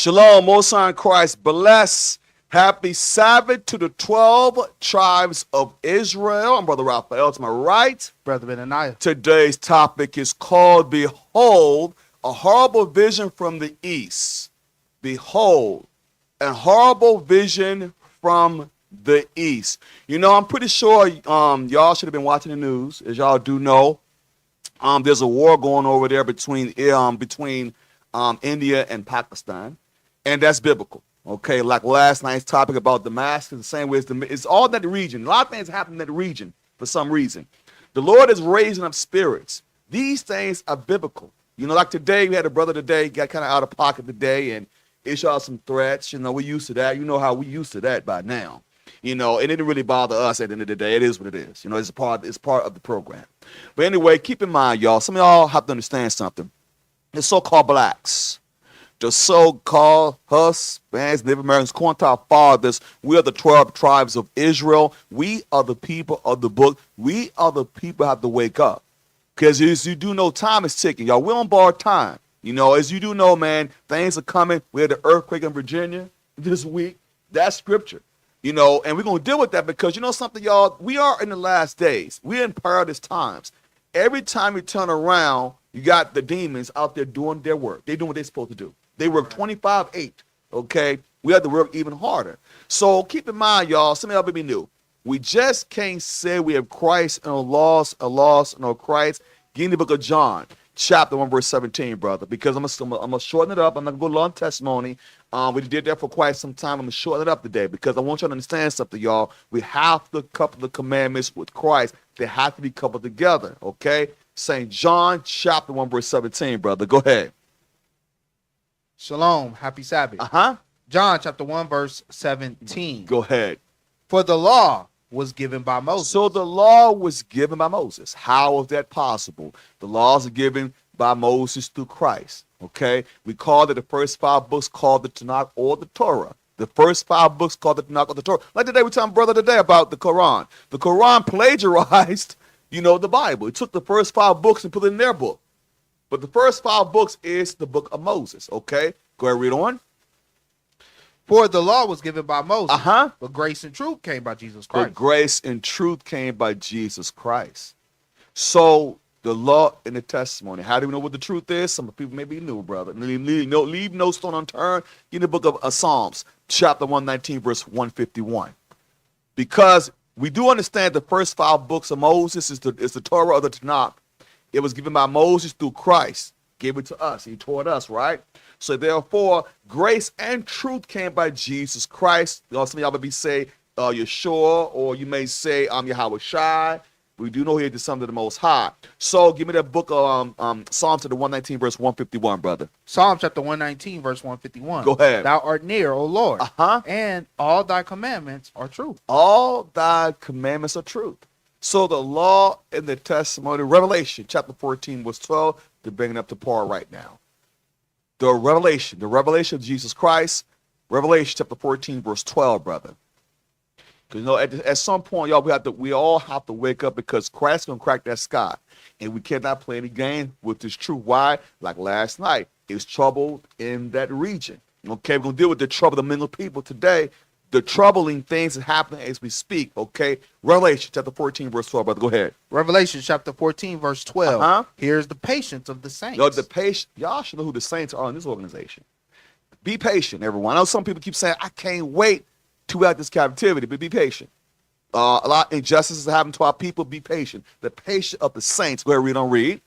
Shalom, Most High in Christ. Bless. Happy Sabbath to the 12 tribes of Israel. I'm Brother Raphael to my right. Brother Benaniah. Today's topic is called Behold, a horrible vision from the east. Behold, a horrible vision from the east. You know, I'm pretty sure y'all should have been watching the news. As y'all do know, there's a war going over there between India and Pakistan, and that's biblical. Okay, like last night's topic about Damascus, the same way it's all that region. A lot of things happen in that region for some reason. The Lord is raising up spirits. These things are biblical. You know, like today, we had a brother today, got kind of out of pocket today, and issued out some threats. You know, we're used to that. You know how we used to that by now. You know, it didn't really bother us at the end of the day. It is what it is. You know, it's part of the program. But anyway, keep in mind, y'all, some of y'all have to understand something. The so-called blacks, the so-called Hispanics, Native Americans, according to our fathers, we are the 12 tribes of Israel. We are the people of the book. We are the people who have to wake up. Because as you do know, time is ticking. Y'all, we're on borrowed time. You know, as you do know, man, things are coming. We had the earthquake in Virginia this week. That's scripture. You know, and we're going to deal with that because, you know something, y'all, we are in the last days. We're in perilous times. Every time you turn around, you got the demons out there doing their work. They're doing what they're supposed to do. They work 25/8, okay? We have to work even harder. So keep in mind, y'all, some of y'all may be new. We just can't say we have Christ and a lost, and no Christ. Get in the book of John, chapter 1, verse 17, brother, because I'm gonna shorten it up. I'm not going to go long testimony. We did that for quite some time. I'm going to shorten it up today because I want you to understand something, y'all. We have to couple the commandments with Christ. They have to be coupled together, okay? St. John, chapter 1, verse 17, brother. Go ahead. Shalom. Happy Sabbath. John chapter 1, verse 17. Go ahead. For the law was given by Moses. So the law was given by Moses. How is that possible? The laws are given by Moses through Christ. Okay, we call it the first 5 books called the Tanakh or the Torah. The first 5 books called the Tanakh or the Torah. Like today, we telling brother today about the Quran. The Quran plagiarized, you know, the Bible. It took the first 5 books and put it in their book. But the first 5 books is the book of Moses. Okay, go ahead, read on. For the law was given by Moses, but grace and truth came by Jesus Christ. But grace and truth came by Jesus Christ. So the law and the testimony. How do we know what the truth is? Some people may be new, brother. Leave no stone unturned. In the book of Psalms, chapter 119, verse 151. Because we do understand the first 5 books of Moses is the Torah or the Tanakh. It was given by Moses through Christ. Gave it to us. He taught us, right? So therefore, grace and truth came by Jesus Christ. Some of y'all may say Yeshua, or you may say Yahweh Shai. We do know here the Son of the Most High. So give me that book of Psalms to the 119, verse 151, brother. Psalm chapter 119, verse 151. Go ahead. Thou art near, O Lord, and all thy commandments are truth. All thy commandments are truth. So the law and the testimony, Revelation chapter 14, verse 12, to bring it up to par right now. The revelation of Jesus Christ, Revelation chapter 14, verse 12, brother. Because, you know, at some point, y'all, we all have to wake up because Christ's going to crack that sky. And we cannot play any game with this truth. Why? Like last night, it's trouble in that region. Okay, we're going to deal with the trouble of the mingled people today. The troubling things that happen as we speak, okay? Revelation chapter 14, verse 12, brother. Go ahead. Revelation chapter 14, verse 12. Here's the patience of the saints. Y'all should know who the saints are in this organization. Be patient, everyone. I know some people keep saying, I can't wait to out this captivity, but be patient. A lot of injustices are happening to our people. Be patient. The patience of the saints. Go ahead, read.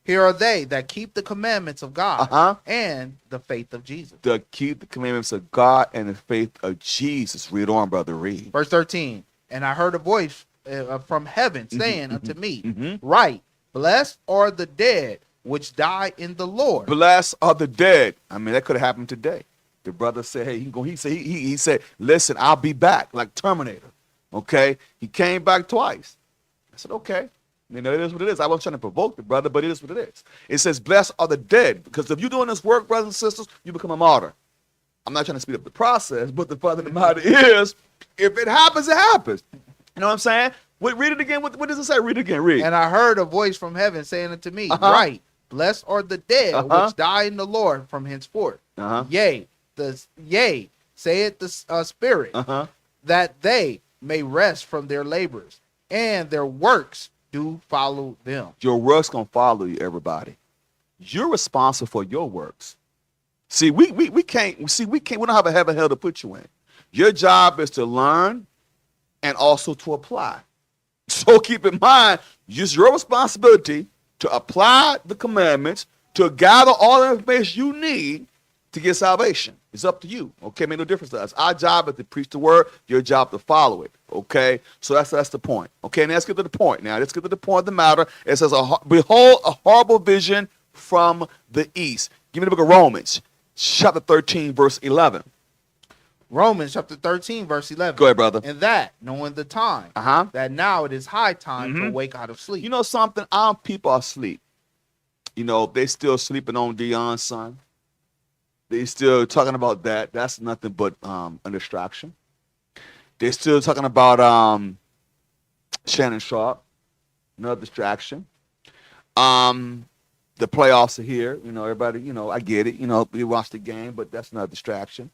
Here are they that keep the commandments of God and the faith of Jesus. To keep the commandments of God and the faith of Jesus. Read on, brother. Read. Verse 13. And I heard a voice from heaven saying unto me, Write, blessed are the dead which die in the Lord. Blessed are the dead. I mean, that could have happened today. The brother said, hey, he said, listen, I'll be back like Terminator. Okay? He came back twice. I said, okay. You know, it is what it is. I wasn't trying to provoke the brother, but it is what it is. It says, blessed are the dead. Because if you're doing this work, brothers and sisters, you become a martyr. I'm not trying to speed up the process, but the fact of the matter is, if it happens, it happens. You know what I'm saying? Wait, read it again. What does it say? Read it again. Read. And I heard a voice from heaven saying unto me, Write, blessed are the dead which die in the Lord from henceforth. Yea, saith the Spirit, Uh-huh. that they may rest from their labors, and their works do follow them. Your works gonna follow you, everybody. You're responsible for your works. See, we can't we don't have a heaven hell to put you in. Your job is to learn and also to apply. So keep in mind, it's your responsibility to apply the commandments, to gather all the information you need to get salvation. It's up to you. Okay, make no difference to us. Our job is to preach the word, your job to follow it. Okay, so that's the point. Okay, and let's get to the point now. Let's get to the point of the matter. It says, behold, a horrible vision from the east. Give me the book of Romans, chapter 13, verse 11. Romans chapter 13, verse 11. Go ahead, brother. And that, knowing the time, Uh-huh. that now it is high time to wake out of sleep. You know something? Our people are asleep. You know, they still sleeping on Dion's son. They still talking about that. That's nothing but a distraction. They're still talking about Shannon Sharp, another distraction. The playoffs are here. You know, everybody, you know, I get it. You know, we watch the game, but that's not a distraction.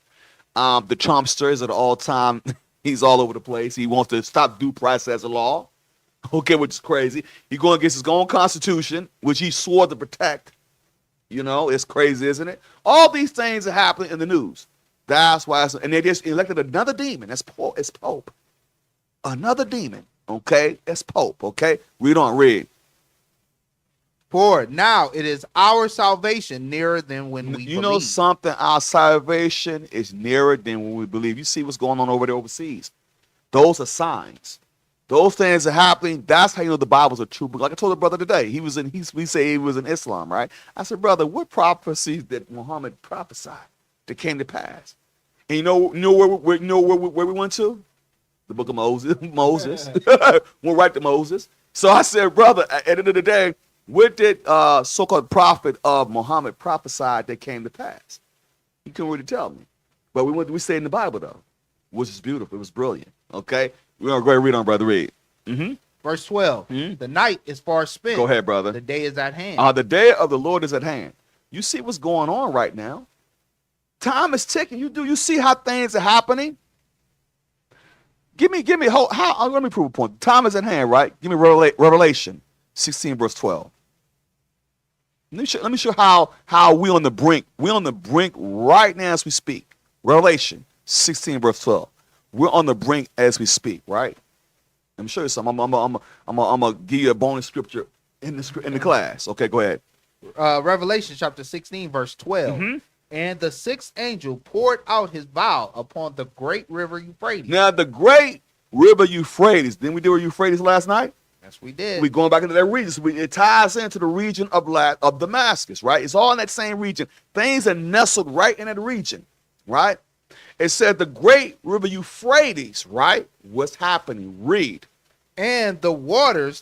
The Trumpster is at all time. He's all over the place. He wants to stop due process as a law. Okay, which is crazy. He's going against his own constitution, which he swore to protect. You know, it's crazy, isn't it? All these things are happening in the news. That's why, and they just elected another demon. That's Pope. It's Pope. Another demon. Okay, it's Pope. Okay, read on, read. For now it is our salvation nearer than when we You believe. know something? Our salvation is nearer than when we believe. You see what's going on over there overseas. Those are signs. Those things are happening. That's how you know the Bible's a true book. Like I told the brother today, we say he was in Islam, right? I said, brother, what prophecies that Muhammad prophesied that came to pass? And you know where we went to? The book of Moses. Moses. Went right to Moses. So I said, brother, at the end of the day, what did so-called prophet of Muhammad prophesied that came to pass? You couldn't really tell me. But we stayed in the Bible though, which is beautiful. It was brilliant. Okay? We're gonna go ahead and read on, brother. Read. Mm-hmm. Verse 12. The night is far spent. Go ahead, brother. The day is at hand. The day of the Lord is at hand. You see what's going on right now. Time is ticking. You see how things are happening? Give me let me prove a point. Time is at hand, right? Give me Revelation 16, verse 12. Let me show how we're on the brink. We're on the brink right now as we speak. Revelation 16, verse 12. We're on the brink as we speak, right? Let me show you something. I'm gonna give you a bonus scripture in the class. Okay, go ahead. Revelation chapter 16, verse 12. And the sixth angel poured out his vial upon the great river Euphrates. Now, the great river Euphrates. Didn't we do Euphrates last night? Yes, we did. We're going back into that region. So it ties into the region of Damascus, right? It's all in that same region. Things are nestled right in that region, right? It said the great river Euphrates, right? What's happening? Read. And the water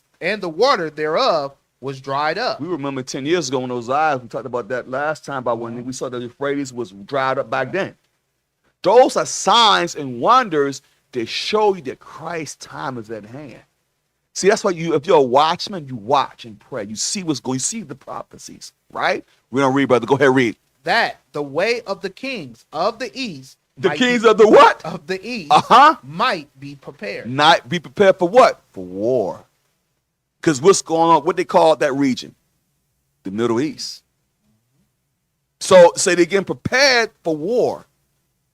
thereof was dried up. We remember 10 years ago when those eyes, we talked about that last time, about when we saw the Euphrates was dried up back then. Those are signs and wonders that show you that Christ's time is at hand. See, that's why if you're a watchman, you watch and pray. You see what's going, you see the prophecies, right? We're going to read, brother. Go ahead, read. That the way of the kings of the east, the kings of the what? Of the east, might be prepared. Not be prepared for what? For war. Because what's going on, what they call that region? The Middle East. So they're getting prepared for war.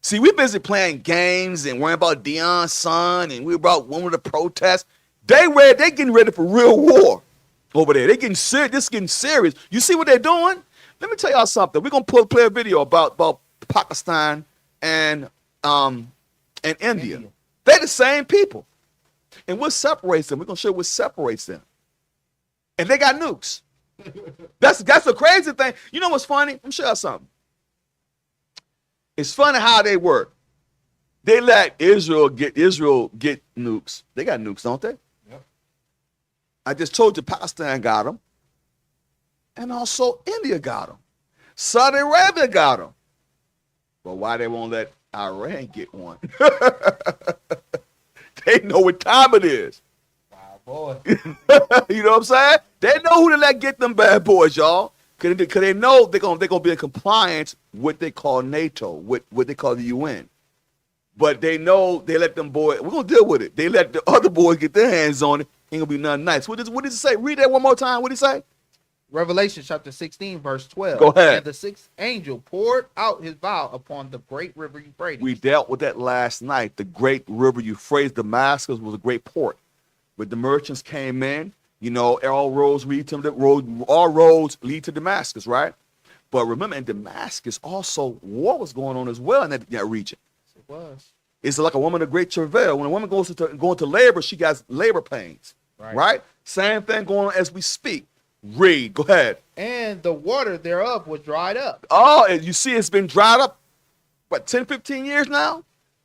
See, we're busy playing games and worrying about Dion's son, and we're about one of the protests. They getting ready for real war over there. They getting serious. This is getting serious. You see what they're doing? Let me tell y'all something. We're gonna play a video about Pakistan and India. They're the same people. And what separates them? We're gonna show you what separates them. And they got nukes. That's the crazy thing. You know what's funny? Let me show you something. It's funny how they work. They let Israel get nukes. They got nukes, don't they? Yep. I just told you Pakistan got them. And also India got them. Saudi Arabia got them. But why they won't let Iran get one? They know what time it is. Boy. You know what I'm saying? They know who to let get them bad boys, y'all. Because they know they're gonna be in compliance with what they call NATO, with what they call the UN. But they know they let them boys, we're gonna deal with it. They let the other boys get their hands on it. Ain't gonna be nothing nice. What does it say? Read that one more time. What did it say? Revelation chapter 16, verse 12. Go ahead. And the sixth angel poured out his vial upon the great river Euphrates. We dealt with that last night. The great river Euphrates, Damascus was a great port. But the merchants came in, you know, all roads lead to Damascus, right? But remember, in Damascus, also war was going on as well in that region. It was. It's like a woman of great travail. When a woman goes into labor, she got labor pains, right? Same thing going on as we speak. Read. Go ahead. And the water thereof was dried up. Oh, and you see it's been dried up, what, 10, 15 years now?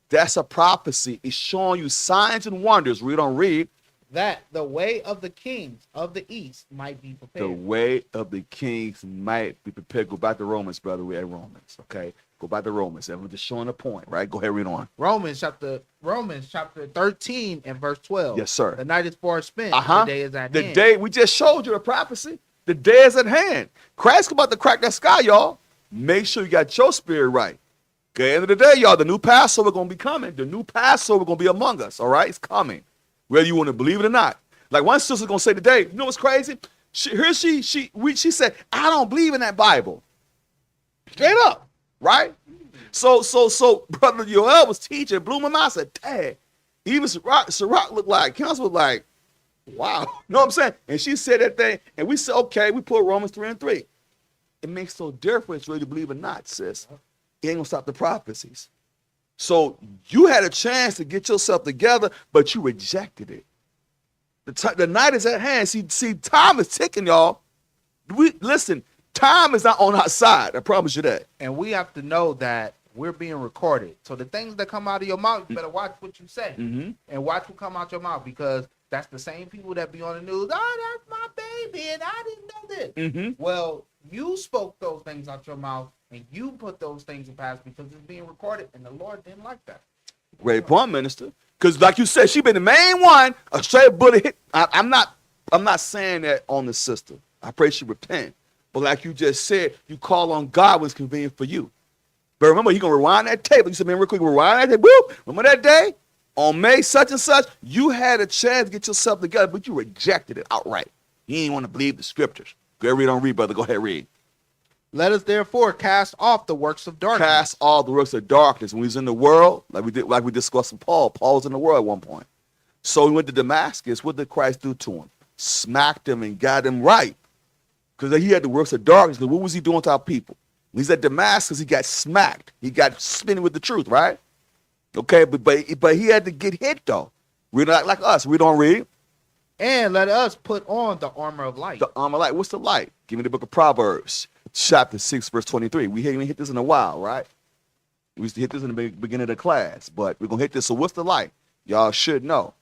That's a prophecy. It's showing you signs and wonders. Read on read. That the way of the kings of the east might be prepared. The way of the kings might be prepared. Go back to Romans, brother. We're at Romans, okay? Go back to Romans. I'm just showing a point, right? Go ahead, read on. Romans chapter 13 and verse 12. Yes, sir. The night is far spent. The day is at hand. The day, we just showed you the prophecy. The day is at hand. Christ's about to crack that sky, y'all. Make sure you got your spirit right. Okay, end of the day, y'all, the new Passover going to be coming. The new Passover going to be among us, all right? It's coming, whether you want to believe it or not. Like one sister's going to say today, you know what's crazy? She said, I don't believe in that Bible. Straight up, right? So Brother Yoel was teaching, blew my mind. I said, dang, even Sirach looked like, counsel was like, wow. You know what I'm saying? And she said that thing, and we said, okay, we put Romans 3:3. It makes no difference whether you believe or not, sis. It ain't gonna stop the prophecies. So you had a chance to get yourself together, but you rejected it. The night is at hand. See, time is ticking, y'all. Listen, time is not on our side. I promise you that. And we have to know that we're being recorded. So the things that come out of your mouth, you better watch what you say. Mm-hmm. And watch what come out your mouth, because that's the same people that be on the news. Oh, that's my baby, and I didn't know this. Mm-hmm. Well, you spoke those things out your mouth, and you put those things in past because it's being recorded, and the Lord didn't like that. Great point, minister. Because like you said, she been the main one. A straight bullet hit. I'm not saying that on the sister. I pray she repent. But like you just said, you call on God when it's convenient for you. But remember, you gonna rewind that tape. You said, man, real quick, rewind that tape. Whoop. Remember that day? On May such and such, you had a chance to get yourself together, but you rejected it outright. You didn't want to believe the scriptures. Go ahead, read on read, brother. Go ahead, read. Let us therefore cast off the works of darkness. Cast all the works of darkness. When he was in the world, like we discussed with Paul. Paul was in the world at one point. So he went to Damascus. What did Christ do to him? Smacked him and got him right. Because he had the works of darkness. What was he doing to our people? When he's at Damascus, he got smacked. He got spinning with the truth, right? Okay, but he had to get hit though. Read like us. We don't read. And let us put on the armor of light. The armor of light. What's the light? Give me the book of Proverbs, chapter 6, verse 23. We haven't hit this in a while, right? We used to hit this in the beginning of the class, but we're gonna hit this. So what's the light? Y'all should know.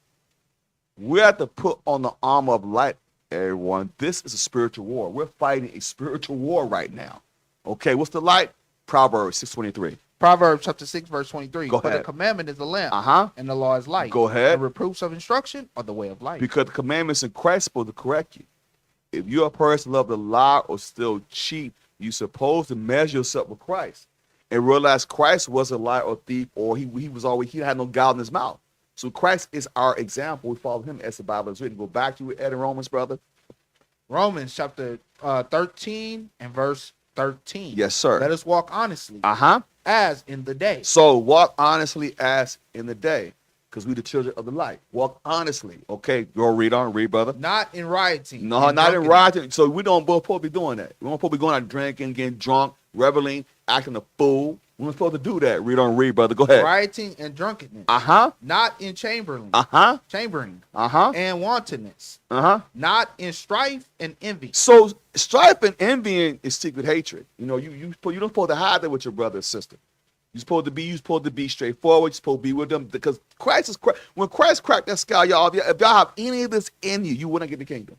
We have to put on the armor of light, everyone. This is a spiritual war. We're fighting a spiritual war right now. Okay, what's the light? Proverbs 6:23. Proverbs chapter 6, verse 23. Go For ahead. the commandment is a lamp, And the law is light. Go ahead. And reproofs of instruction are the way of life. Because the commandments in Christ are supposed to correct you. If you're a person love to lie or still cheat, you're supposed to measure yourself with Christ and realize Christ wasn't a liar or thief, or he had no guile in his mouth. So Christ is our example. We follow him as the Bible is written. Go back to Ed and Romans, brother. Romans chapter 13 and verse 13. Yes, sir. Let us walk honestly as in the day. So walk honestly as in the day, because we the children of the light. Walk honestly. Okay, go read, brother. Not in rioting. No, not in rioting. So we don't supposed to be doing that. We don't supposed to be going out drinking, getting drunk, reveling, acting a fool. We're not supposed to do that. Read, brother. Go ahead. Rioting and drunkenness. Not in chambering. And wantonness. Not in strife and envy. So strife and envying is secret hatred. You know, you don't supposed to hide that with your brother or sister. You're supposed to be straightforward. You're supposed to be with them, because when Christ cracked that sky, y'all, if y'all have any of this in you, you wouldn't get the kingdom.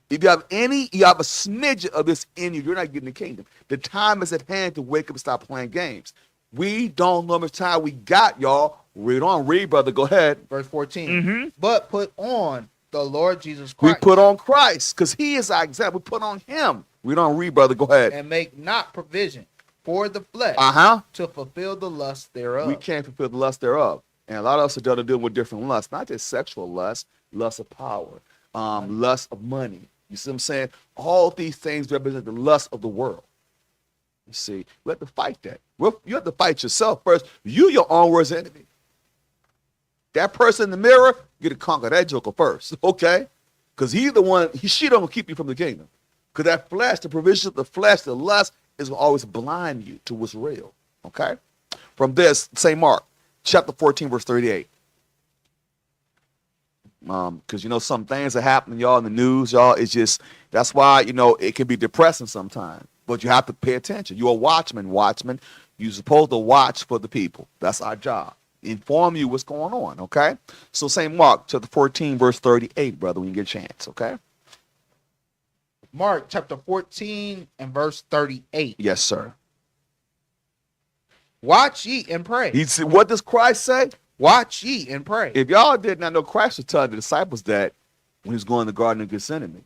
If you have a smidge of this in you, you're not getting the kingdom. The time is at hand to wake up and stop playing games. We don't know how much time we got, y'all. Read, brother. Go ahead. Verse 14. But put on the Lord Jesus Christ. We put on Christ because he is our example. We put on him. We don't read, brother. Go ahead. And make not provision for the flesh to fulfill the lust thereof. We can't fulfill the lust thereof. And a lot of us are dealing with different lusts, not just sexual lust, lust of power, lust of money. You see what I'm saying? All these things represent the lust of the world. You see, we have to fight that. You have to fight yourself first. You your own worst enemy. That person in the mirror, you got to conquer that joker first, okay? Because he's the one, she don't keep you from the kingdom. Because that flesh, the provision of the flesh, the lust, is going to always blind you to what's real, okay? From this, St. Mark, chapter 14, verse 38. Because, you know, some things are happening, y'all, in the news, y'all. It's just, that's why, you know, it can be depressing sometimes. But you have to pay attention. You're a watchman. You're supposed to watch for the people. That's our job. Inform you what's going on, okay? So St. Mark, chapter 14, verse 38, brother, when you get a chance, okay? Mark, chapter 14, and verse 38. Yes, sir. Watch ye and pray. What does Christ say? Watch ye and pray. If y'all did not know, Christ was telling the disciples that when he was going to the Garden of Gethsemane.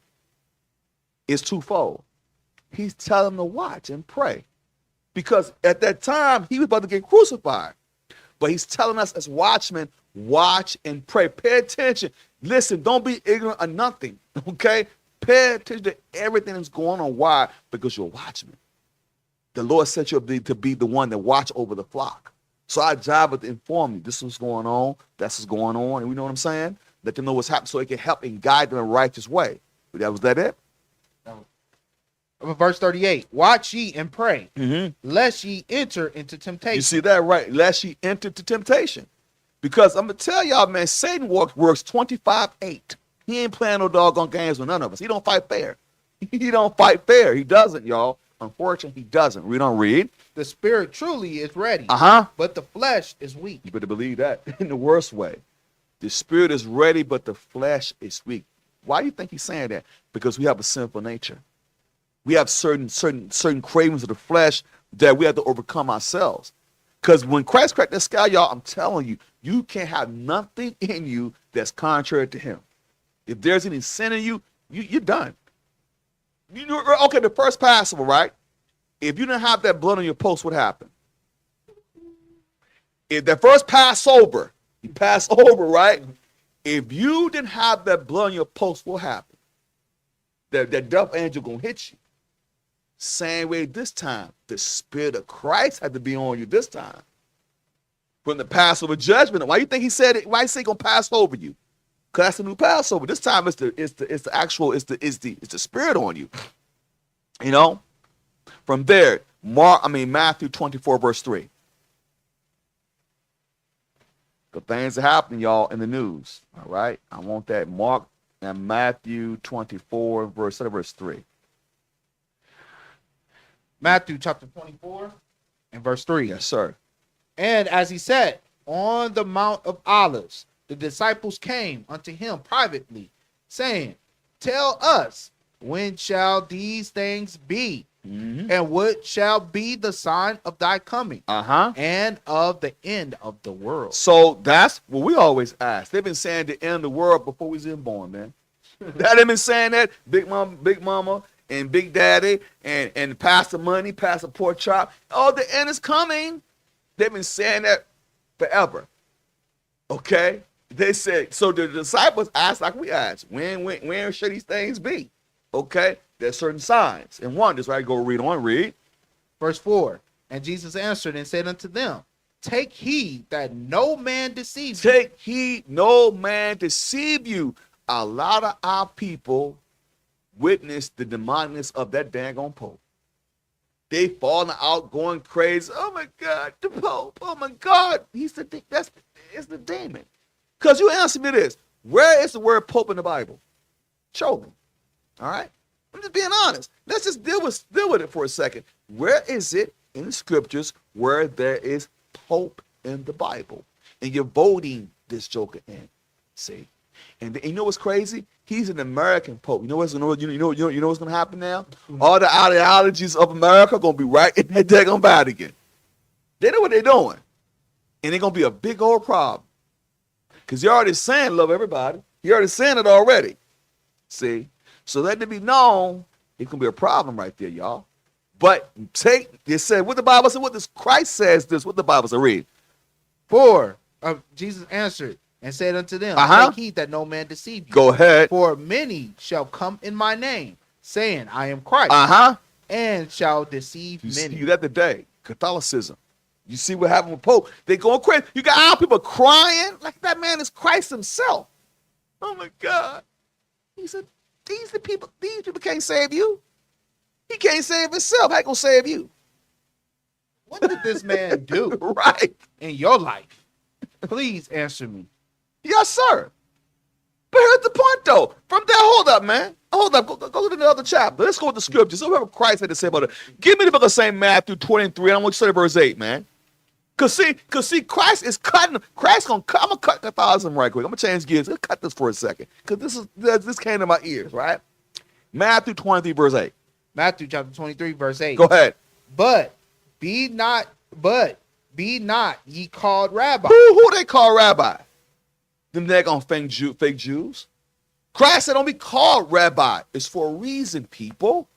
It's twofold. He's telling them to watch and pray. Because at that time, he was about to get crucified. But he's telling us as watchmen, watch and pray. Pay attention. Listen, don't be ignorant of nothing, okay? Pay attention to everything that's going on. Why? Because you're a watchman. The Lord set you up to be the one that watch over the flock. So our job is to inform you. This is what's going on. That's what's going on. And we know what I'm saying? Let them know what's happening so it can help and guide them in a righteous way. Was that it? Verse 38. Watch ye and pray, lest ye enter into temptation. You see that, right? Lest ye enter into temptation. Because I'm going to tell y'all, man, Satan works 25-8. He ain't playing no doggone games with none of us. He don't fight fair. He don't fight fair. He doesn't, y'all. Unfortunately, he doesn't. We don't read. The spirit truly is ready, but the flesh is weak. You better believe that in the worst way. The spirit is ready, but the flesh is weak. Why do you think he's saying that? Because we have a sinful nature. We have certain cravings of the flesh that we have to overcome ourselves. Because when Christ cracked the sky, y'all, I'm telling you, you can't have nothing in you that's contrary to him. If there's any sin in you, you're done. Okay, the first Passover, right? If you didn't have that blood on your post, what happened? If that first Passover, you pass over, right? If you didn't have that blood on your post, what happened? That death angel gonna hit you. Same way this time, the Spirit of Christ had to be on you this time. From the Passover judgment, why you think he said it? Why he say he gonna pass over you? Because that's the new Passover. This time it's the Spirit on you. You know? From there, Matthew 24, verse 3. The things are happening, y'all, in the news. All right. I want that. Mark and Matthew 24, verse 3. Matthew chapter 24 and verse 3. Yes, sir. And as he sat on the Mount of Olives, the disciples came unto him privately, saying, Tell us, when shall these things be? And what shall be the sign of thy coming and of the end of the world? So that's what we always ask. They've been saying the end of the world before we was even born, man. They've been saying that, Big Mama, and Big Daddy, and Pastor Money, Pastor Pork Chop. Oh, the end is coming. They've been saying that forever. Okay? They said, so the disciples asked like we asked, when should these things be? Okay? There's certain signs and wonders, right? Go read. Verse 4. And Jesus answered and said unto them, Take heed that no man deceive you. Take heed, no man deceive you. A lot of our people witness the demonicness of that dang on Pope. They falling out, going crazy. Oh my God, the Pope. Oh my God, it's the demon. Because you answer me this: where is the word Pope in the Bible? Show me. All right, I'm just being honest. Let's just deal with it for a second. Where is it in the scriptures where there is Pope in the Bible? And you're voting this joker in. See, and you know what's crazy? He's an American Pope. You know what's going to happen now? All the ideologies of America are going to be right in that daggone bad again. They know what they're doing. And it's going to be a big old problem. Because you're already saying love everybody. You're already saying it already. See? So let it be known It's gonna be a problem right there, y'all. But it said what the Bible said, what this Christ says this, what the Bible said. Read. Jesus answered and said unto them, Uh-huh. take heed that no man deceive you. Go ahead. For many shall come in my name, saying, I am Christ, and shall deceive You many. see that today. Catholicism. You see what happened with Pope. They going crazy. You got our people crying like that man is Christ himself. Oh my God. He said, these people can't save you. He can't save himself. How he gonna save you? What did this man do Right. in your life? Please answer me. Yes, sir. But here's the point, though. From there, hold up, man. Hold up. Go to the other chapter. Let's go with the scriptures. So whatever Christ had to say about it. Give me the book of St. Matthew 23. I want you to study verse 8, man. Cause see, Christ is cutting. Christ gonna cut. I'm gonna cut Catholicism right quick. I'm gonna change gears. Let's cut this for a second. Cause this came to my ears, right? Matthew 23, verse 8. Matthew chapter 23, verse 8. Go ahead. But be not ye called rabbi. Who they call rabbi? Them daggone fake Jews. Christ said, don't be called rabbi. It's for a reason, people.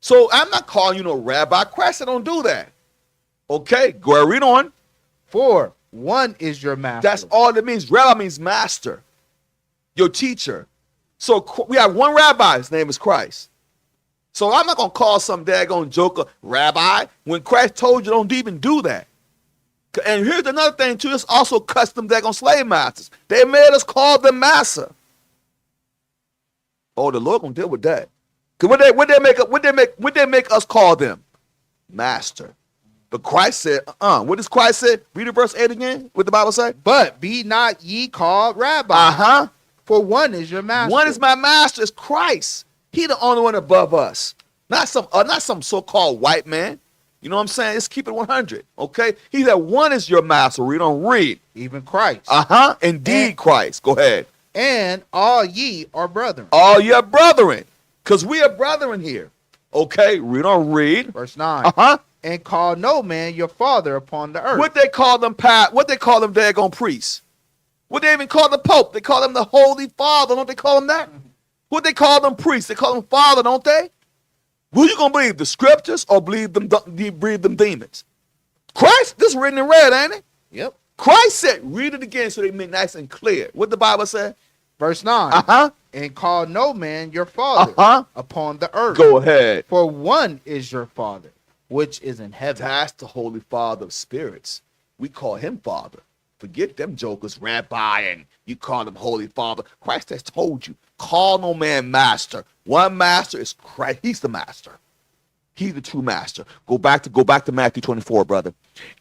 So I'm not calling you no rabbi. Christ said, don't do that. Okay, go ahead, read on. For one is your master. That's all it means. Rabbi means master, your teacher. So we have one rabbi. His name is Christ. So I'm not going to call some daggone joker rabbi when Christ told you don't even do that. And here's another thing, too. This also custom daggone slave masters. They made us call them master. Oh, the Lord going to deal with that. Because what they make us call them? Master. But Christ said, what does Christ say? Read the verse 8 again. What the Bible say? But be not ye called rabbi. Uh-huh. For one is your master. One is my master, is Christ. He the only one above us. Not some so-called white man. You know what I'm saying? Let's keep it 100. Okay? He that one is your master. We don't read. Even Christ. Uh-huh. Indeed, Christ. Go ahead. And all ye are brethren. All your brethren. Because we are brethren here. Okay? We don't read. Verse 9. Uh-huh. And call no man your father upon the earth. What they call them daggone priests? What they even call the Pope? They call them the Holy Father. Don't they call them that? What they call them priests? They call them Father, don't they? Who you gonna believe? The scriptures or believe them demons? Christ, this is written in red, ain't it? Yep. Christ said, read it again so they make nice and clear. What the Bible said? Verse 9. Uh-huh. And call no man your father upon the earth. Go ahead. For one is your Father, which is in heaven. That's the Holy Father of spirits. We call him Father. Forget them jokers, rabbi, and you call him Holy Father. Christ has told you, call no man master. One master is Christ. He's the master. He's the true master. Go back to Matthew 24, brother,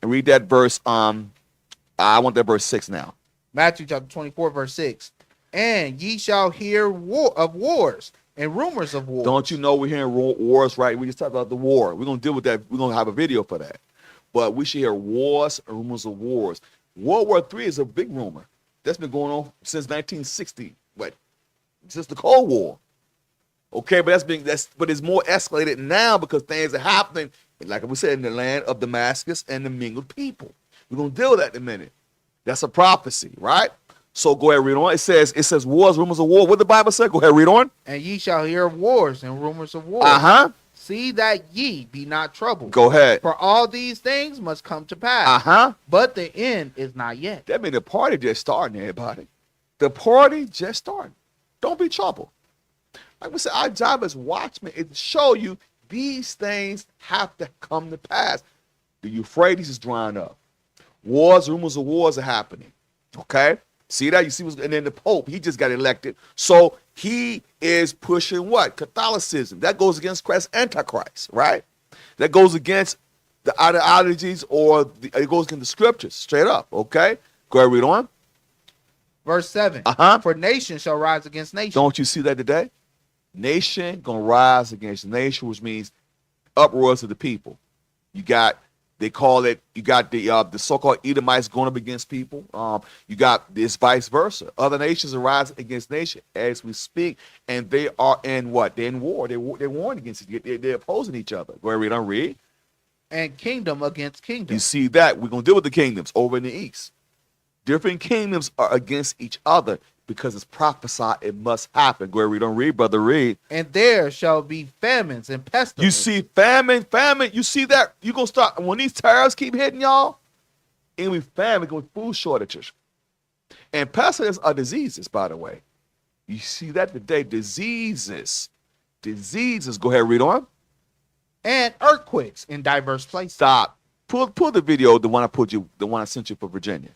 and read that verse. I want that verse 6 now. Matthew chapter 24, verse 6. And ye shall hear of wars and rumors of wars. Don't you know we're hearing wars, right? We just talked about the war. We're going to deal with that. We're going to have a video for that. But we should hear wars and rumors of wars. World War III is a big rumor. That's been going on since 1960. Since the Cold War. Okay, but it's more escalated now because things are happening, like we said, in the land of Damascus and the mingled people. We're going to deal with that in a minute. That's a prophecy, right? So go ahead, read on. It says wars, rumors of war. What the Bible said? Go ahead, read on. And ye shall hear of wars and rumors of wars. Uh-huh. See that ye be not troubled. Go ahead. For all these things must come to pass. Uh-huh. But the end is not yet. That means the party just starting, everybody. The party just starting. Don't be troubled. Like we said, our job as watchmen is to show you these things have to come to pass. The Euphrates is drying up. Wars, rumors of wars are happening. Okay? See that? You see and then the Pope, he just got elected. So he is pushing what? Catholicism. That goes against Christ, Antichrist, right? That goes against the ideologies it goes against the scriptures, straight up, okay? Go ahead, read on. Verse 7. Uh-huh. For nation shall rise against nation. Don't you see that today? Nation gonna rise against nation, which means uproars of the people. You got the so-called Edomites going up against people. You got this vice versa. Other nations are rising against nation as we speak, and they are in what? They're in war. They're warring against it. They're opposing each other. Go ahead, read. And kingdom against kingdom. You see that? We're gonna deal with the kingdoms over in the east. Different kingdoms are against each other because it's prophesied it must happen. Go ahead, read on, read, brother, read. And there shall be famines and You pestilence. see famine. You see that? You're going to start, when these tariffs keep hitting y'all, and we famine, going to be food shortages. And pestilence are diseases, by the way. You see that today, diseases. Go ahead, read on. And earthquakes in diverse places. Stop. Pull the video, the one I sent you for Virginia.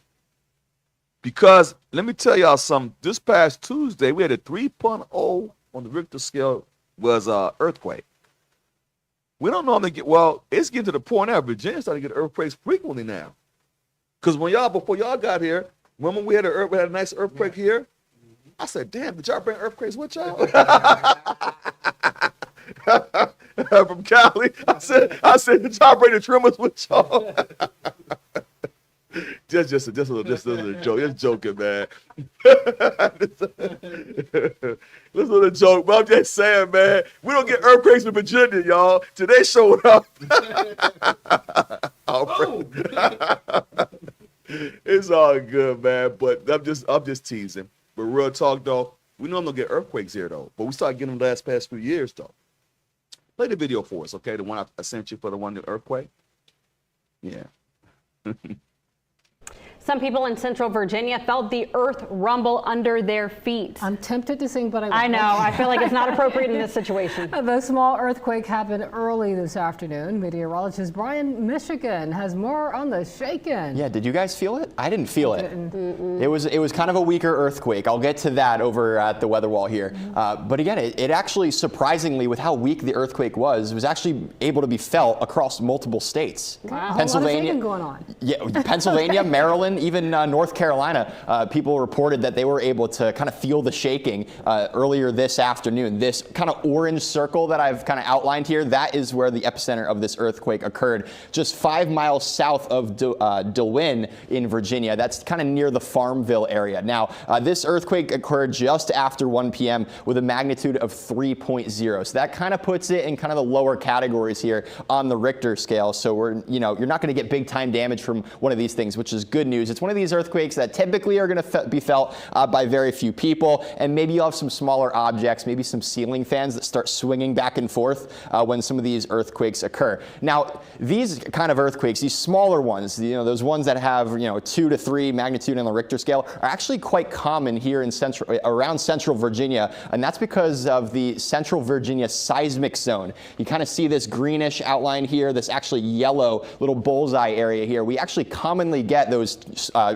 Because let me tell y'all something. This past Tuesday, we had a 3.0 on the Richter scale was earthquake. We don't normally get, well, it's getting to the point now. Virginia's starting to get earthquakes frequently now. Because before y'all got here, remember we had a nice earthquake here? I said, damn, did y'all bring earthquakes with y'all? From Cali. I said, did y'all bring the tremors with y'all? just a little joke. Just joking, man. This little joke, but I'm just saying, man, we don't get earthquakes in Virginia, y'all. Today showed up. It's all good, man. But I'm just teasing. But real talk though, we normally get earthquakes here though. But we started getting them past few years though. Play the video for us, okay? The one I sent you for the one, the earthquake. Yeah. Some people in Central Virginia felt the earth rumble under their feet. I'm tempted to sing, but I won't. I know. I feel like it's not appropriate in this situation. The small earthquake happened early this afternoon. Meteorologist Brian Michigan has more on the shaking. Yeah, did you guys feel it? I didn't feel it. It was kind of a weaker earthquake. I'll get to that over at the weather wall here. But again, it actually, surprisingly, with how weak the earthquake was actually able to be felt across multiple states. Wow. Pennsylvania, A lot of shaking going on. Yeah, Pennsylvania, Maryland, even North Carolina, people reported that they were able to kind of feel the shaking earlier this afternoon. This kind of orange circle that I've kind of outlined here, that is where the epicenter of this earthquake occurred, just 5 miles south of DeWin in Virginia. That's kind of near the Farmville area. Now, this earthquake occurred just after 1 p.m. with a magnitude of 3.0. So that kind of puts it in kind of the lower categories here on the Richter scale. So you're not going to get big time damage from one of these things, which is good news. It's one of these earthquakes that typically are going to be felt by very few people, and maybe you'll have some smaller objects, maybe some ceiling fans that start swinging back and forth when some of these earthquakes occur. Now, these kind of earthquakes, these smaller ones, those ones that have 2 to 3 magnitude on the Richter scale, are actually quite common here in around Central Virginia, and that's because of the Central Virginia seismic zone. You kind of see this greenish outline here, this actually yellow little bullseye area here. We actually commonly get those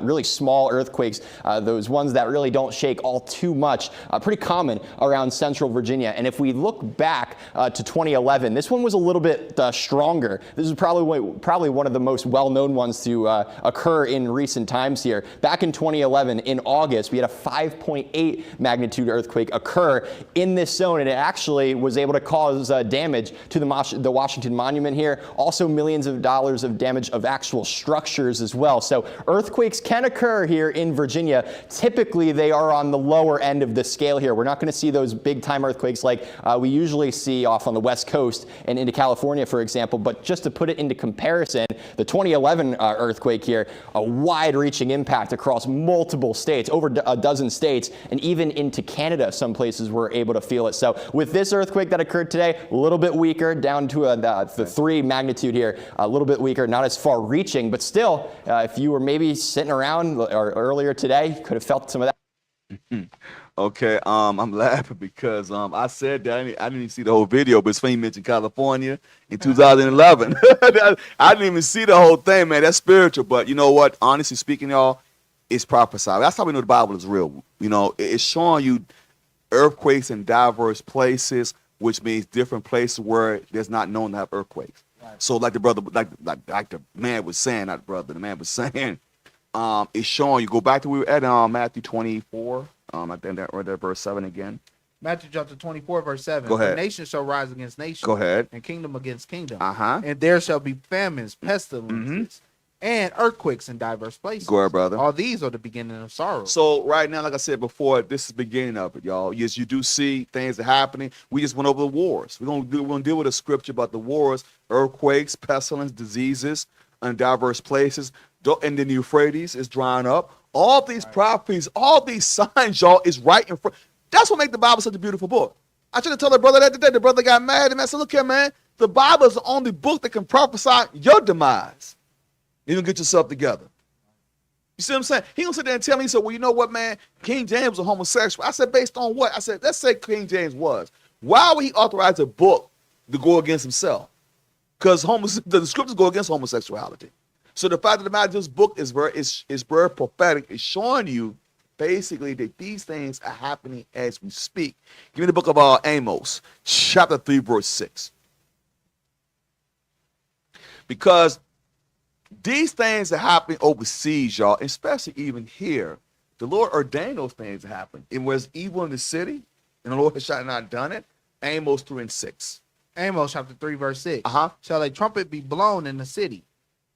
really small earthquakes, those ones that really don't shake all too much, pretty common around Central Virginia. And if we look back to 2011, this one was a little bit stronger. This is probably one of the most well-known ones to occur in recent times here. Back in 2011, in August, we had a 5.8 magnitude earthquake occur in this zone, and it actually was able to cause damage to the Washington Monument here. Also, millions of dollars of damage of actual structures as well. So earthquakes can occur here in Virginia. Typically, they are on the lower end of the scale here. We're not going to see those big time earthquakes like we usually see off on the West Coast and into California, for example. But just to put it into comparison, the 2011 earthquake here, a wide-reaching impact across multiple states, over a dozen states, and even into Canada, some places were able to feel it. So with this earthquake that occurred today, a little bit weaker, down to the 3 magnitude here, a little bit weaker, not as far reaching, but still, if you were maybe sitting around or earlier today, you could have felt some of that. Okay, I'm laughing because I said that I didn't even see the whole video, but Sven mentioned California in 2011. I didn't even see the whole thing, man. That's spiritual, but you know what? Honestly speaking, y'all, it's prophesied. That's how we know the Bible is real. It's showing you earthquakes in diverse places, which means different places where there's not known to have earthquakes. Right. So, like the brother, like the man was saying, not the brother, the man was saying, it's showing you. Go back to we were at Matthew 24. I think that or that verse 7 again. Matthew chapter 24, verse 7. Go ahead. For nation shall rise against nation. Go ahead. And kingdom against kingdom. Uh-huh. And there shall be famines, pestilences, and earthquakes in diverse places. Go ahead, brother. All these are the beginning of sorrow. So right now, like I said before, this is the beginning of it, y'all. Yes, you do see things are happening. We just went over the wars. We're gonna deal with a scripture about the wars, earthquakes, pestilence, diseases, in diverse places. And then the Euphrates is drying up. All these prophecies, all these signs, y'all, is right in front. That's what makes the Bible such a beautiful book. I should have told the brother that today. The brother got mad and I said, look here, man, the Bible is the only book that can prophesy your demise. You don't get yourself together. You see what I'm saying? He gonna sit there and tell me, he said, well, you know what, man? King James was a homosexual. I said, based on what? I said, let's say King James was. Why would he authorize a book to go against himself? Because the scriptures go against homosexuality. So the fact of the matter, this book is very prophetic. It's showing you basically that these things are happening as we speak. Give me the book of Amos, chapter 3, verse 6. Because these things are happening overseas, y'all, especially even here. The Lord ordained those things to happen. It was evil in the city, and the Lord has not done it. Amos 3 and 6. Amos chapter 3, verse 6. Uh-huh. Shall a trumpet be blown in the city,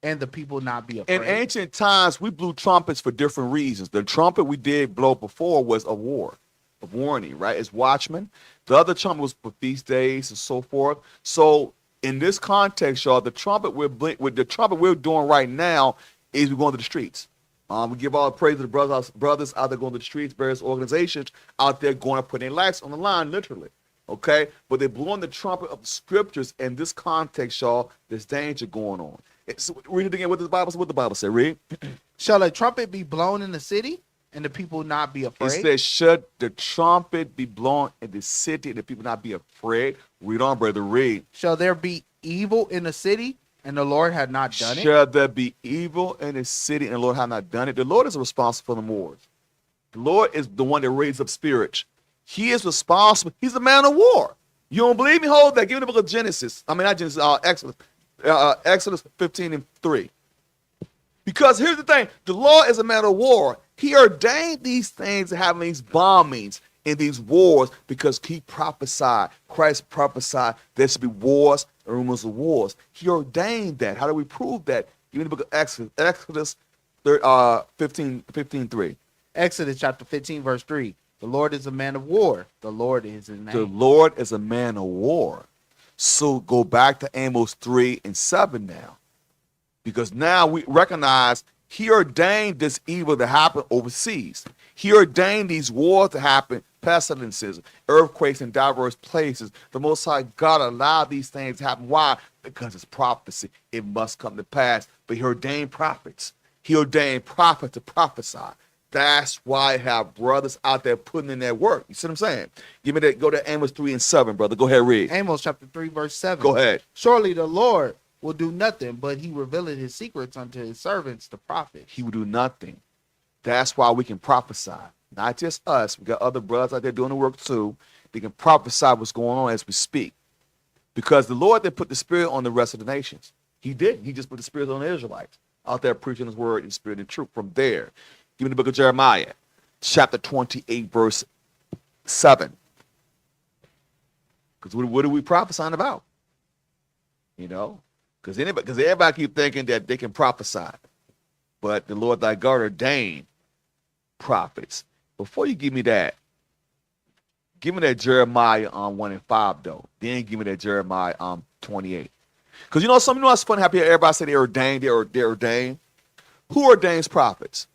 and the people not be afraid? In ancient times, we blew trumpets for different reasons. The trumpet we did blow before was a warning, right? As watchmen. The other trumpet was for feast days and so forth. So in this context, y'all, the trumpet we're doing right now is we're going to the streets. We give all the praise to the brothers out there going to the streets, various organizations out there going to put their lives on the line, literally. Okay, but they're blowing the trumpet of the scriptures in this context, y'all. There's danger going on. So read it again. What the Bible said. Read. Shall a trumpet be blown in the city, and the people not be afraid? It says, should the trumpet be blown in the city, and the people not be afraid? Read on, brother. Read. Shall there be evil in the city, and the Lord had not done it? Shall there be evil in the city, and the Lord had not done it? The Lord is responsible for the wars. The Lord is the one that raises up spirits. He is responsible. He's a man of war. You don't believe me? Hold that. Give me the book of Genesis. I mean, not Genesis, Exodus. Exodus 15 and 3. Because here's the thing. The Lord is a man of war. He ordained these things and having these bombings and these wars because he prophesied. Christ prophesied there should be wars and rumors of wars. He ordained that. How do we prove that? Give me the book of Exodus. Exodus 15:3. Exodus chapter 15, verse 3. The Lord is a man of war. The Lord is his name. The Lord is a man of war. So go back to Amos 3 and 7 now. Because now we recognize he ordained this evil to happen overseas. He ordained these wars to happen, pestilences, earthquakes in diverse places. The Most High God allowed these things to happen. Why? Because it's prophecy. It must come to pass. But he ordained prophets. He ordained prophets to prophesy. That's why I have brothers out there putting in their work. You see what I'm saying? Give me that. Go to Amos 3 and 7, brother. Go ahead, read. Amos chapter 3, verse 7. Go ahead. Surely the Lord will do nothing, but he revealeth his secrets unto his servants, the prophets. He will do nothing. That's why we can prophesy. Not just us. We got other brothers out there doing the work too. They can prophesy what's going on as we speak. Because the Lord that put the spirit on the rest of the nations. He didn't. He just put the spirit on the Israelites out there preaching his word in spirit and truth. From there, give me the book of Jeremiah, chapter 28, verse 7. Because what are we prophesying about? You know? Because everybody keep thinking that they can prophesy. But the Lord thy God ordained prophets. Before you give me that Jeremiah 1 and 5, though. Then give me that Jeremiah 28. Because you know what's funny? How everybody say they're ordained. Who ordains prophets?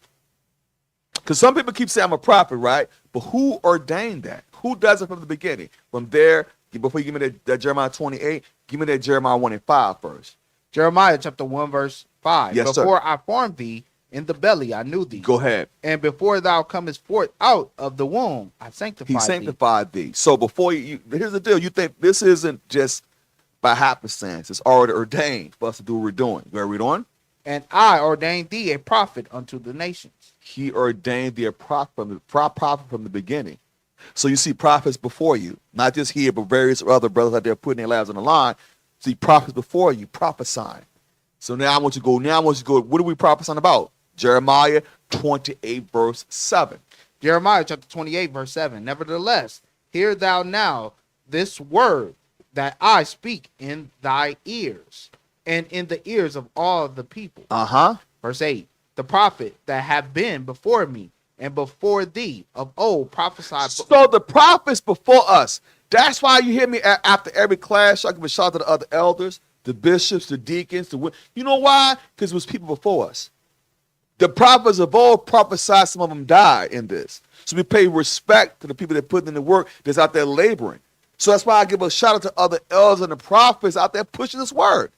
Because some people keep saying I'm a prophet, right? But who ordained that? Who does it from the beginning? From there, before you give me that Jeremiah 28, give me that Jeremiah 1 and 5 first. Jeremiah chapter 1, verse 5. Yes, before sir. I formed thee in the belly, I knew thee. Go ahead. And before thou comest forth out of the womb, I sanctified He thee. sanctified thee. So before here's the deal. You think this isn't just by happenstance. It's already ordained for us to do what we're doing. You read on? And I ordained thee a prophet unto the nations. He ordained thee a prophet from the beginning. So you see prophets before you, not just here, but various other brothers out there putting their lives on the line. See prophets before you prophesying. So now I want you to go. What are we prophesying about? Jeremiah 28, verse 7. Jeremiah chapter 28, verse 7. Nevertheless, hear thou now this word that I speak in thy ears, and in the ears of all the people. Verse 8. The prophet that have been before me and before thee of old prophesied. So the prophets before us. That's why you hear me after every class. I give a shout out to the other elders, the bishops, the deacons. You know why? Because it was people before us. The prophets of old prophesied, some of them died in this. So we pay respect to the people that put in the work that's out there laboring. So that's why I give a shout out to other elders and the prophets out there pushing this word.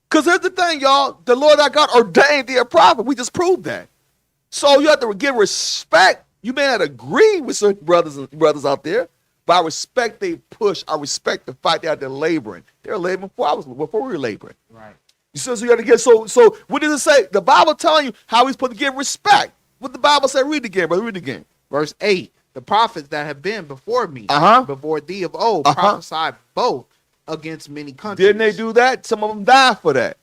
Because here's the thing, y'all. The Lord our God ordained thee a prophet. We just proved that. So you have to give respect. You may not agree with certain brothers out there, but I respect they push. I respect the fight they're out there laboring. They're laboring before we were laboring. Right. So you got to get so what does it say? The Bible telling you how we're supposed to give respect. What the Bible say? Read it again, brother. Read it again. Verse 8. The prophets that have been before me, Uh-huh. before thee of old, prophesied both against many countries. Didn't they do that? Some of them died for that.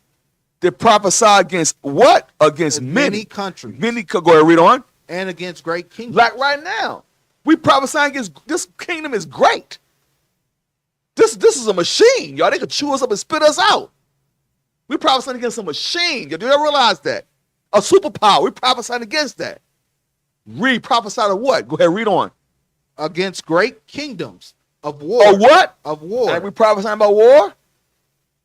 They prophesy against what? Against many countries. Go ahead, read on. And against great kingdoms. Like right now, we prophesy against this kingdom is great. This is a machine, y'all. They could chew us up and spit us out. We prophesying against a machine. You do not realize that? A superpower. We prophesying against that. Read, prophesy to what? Go ahead, read on. Against great kingdoms of war. Or what? Of war. And we prophesying about war?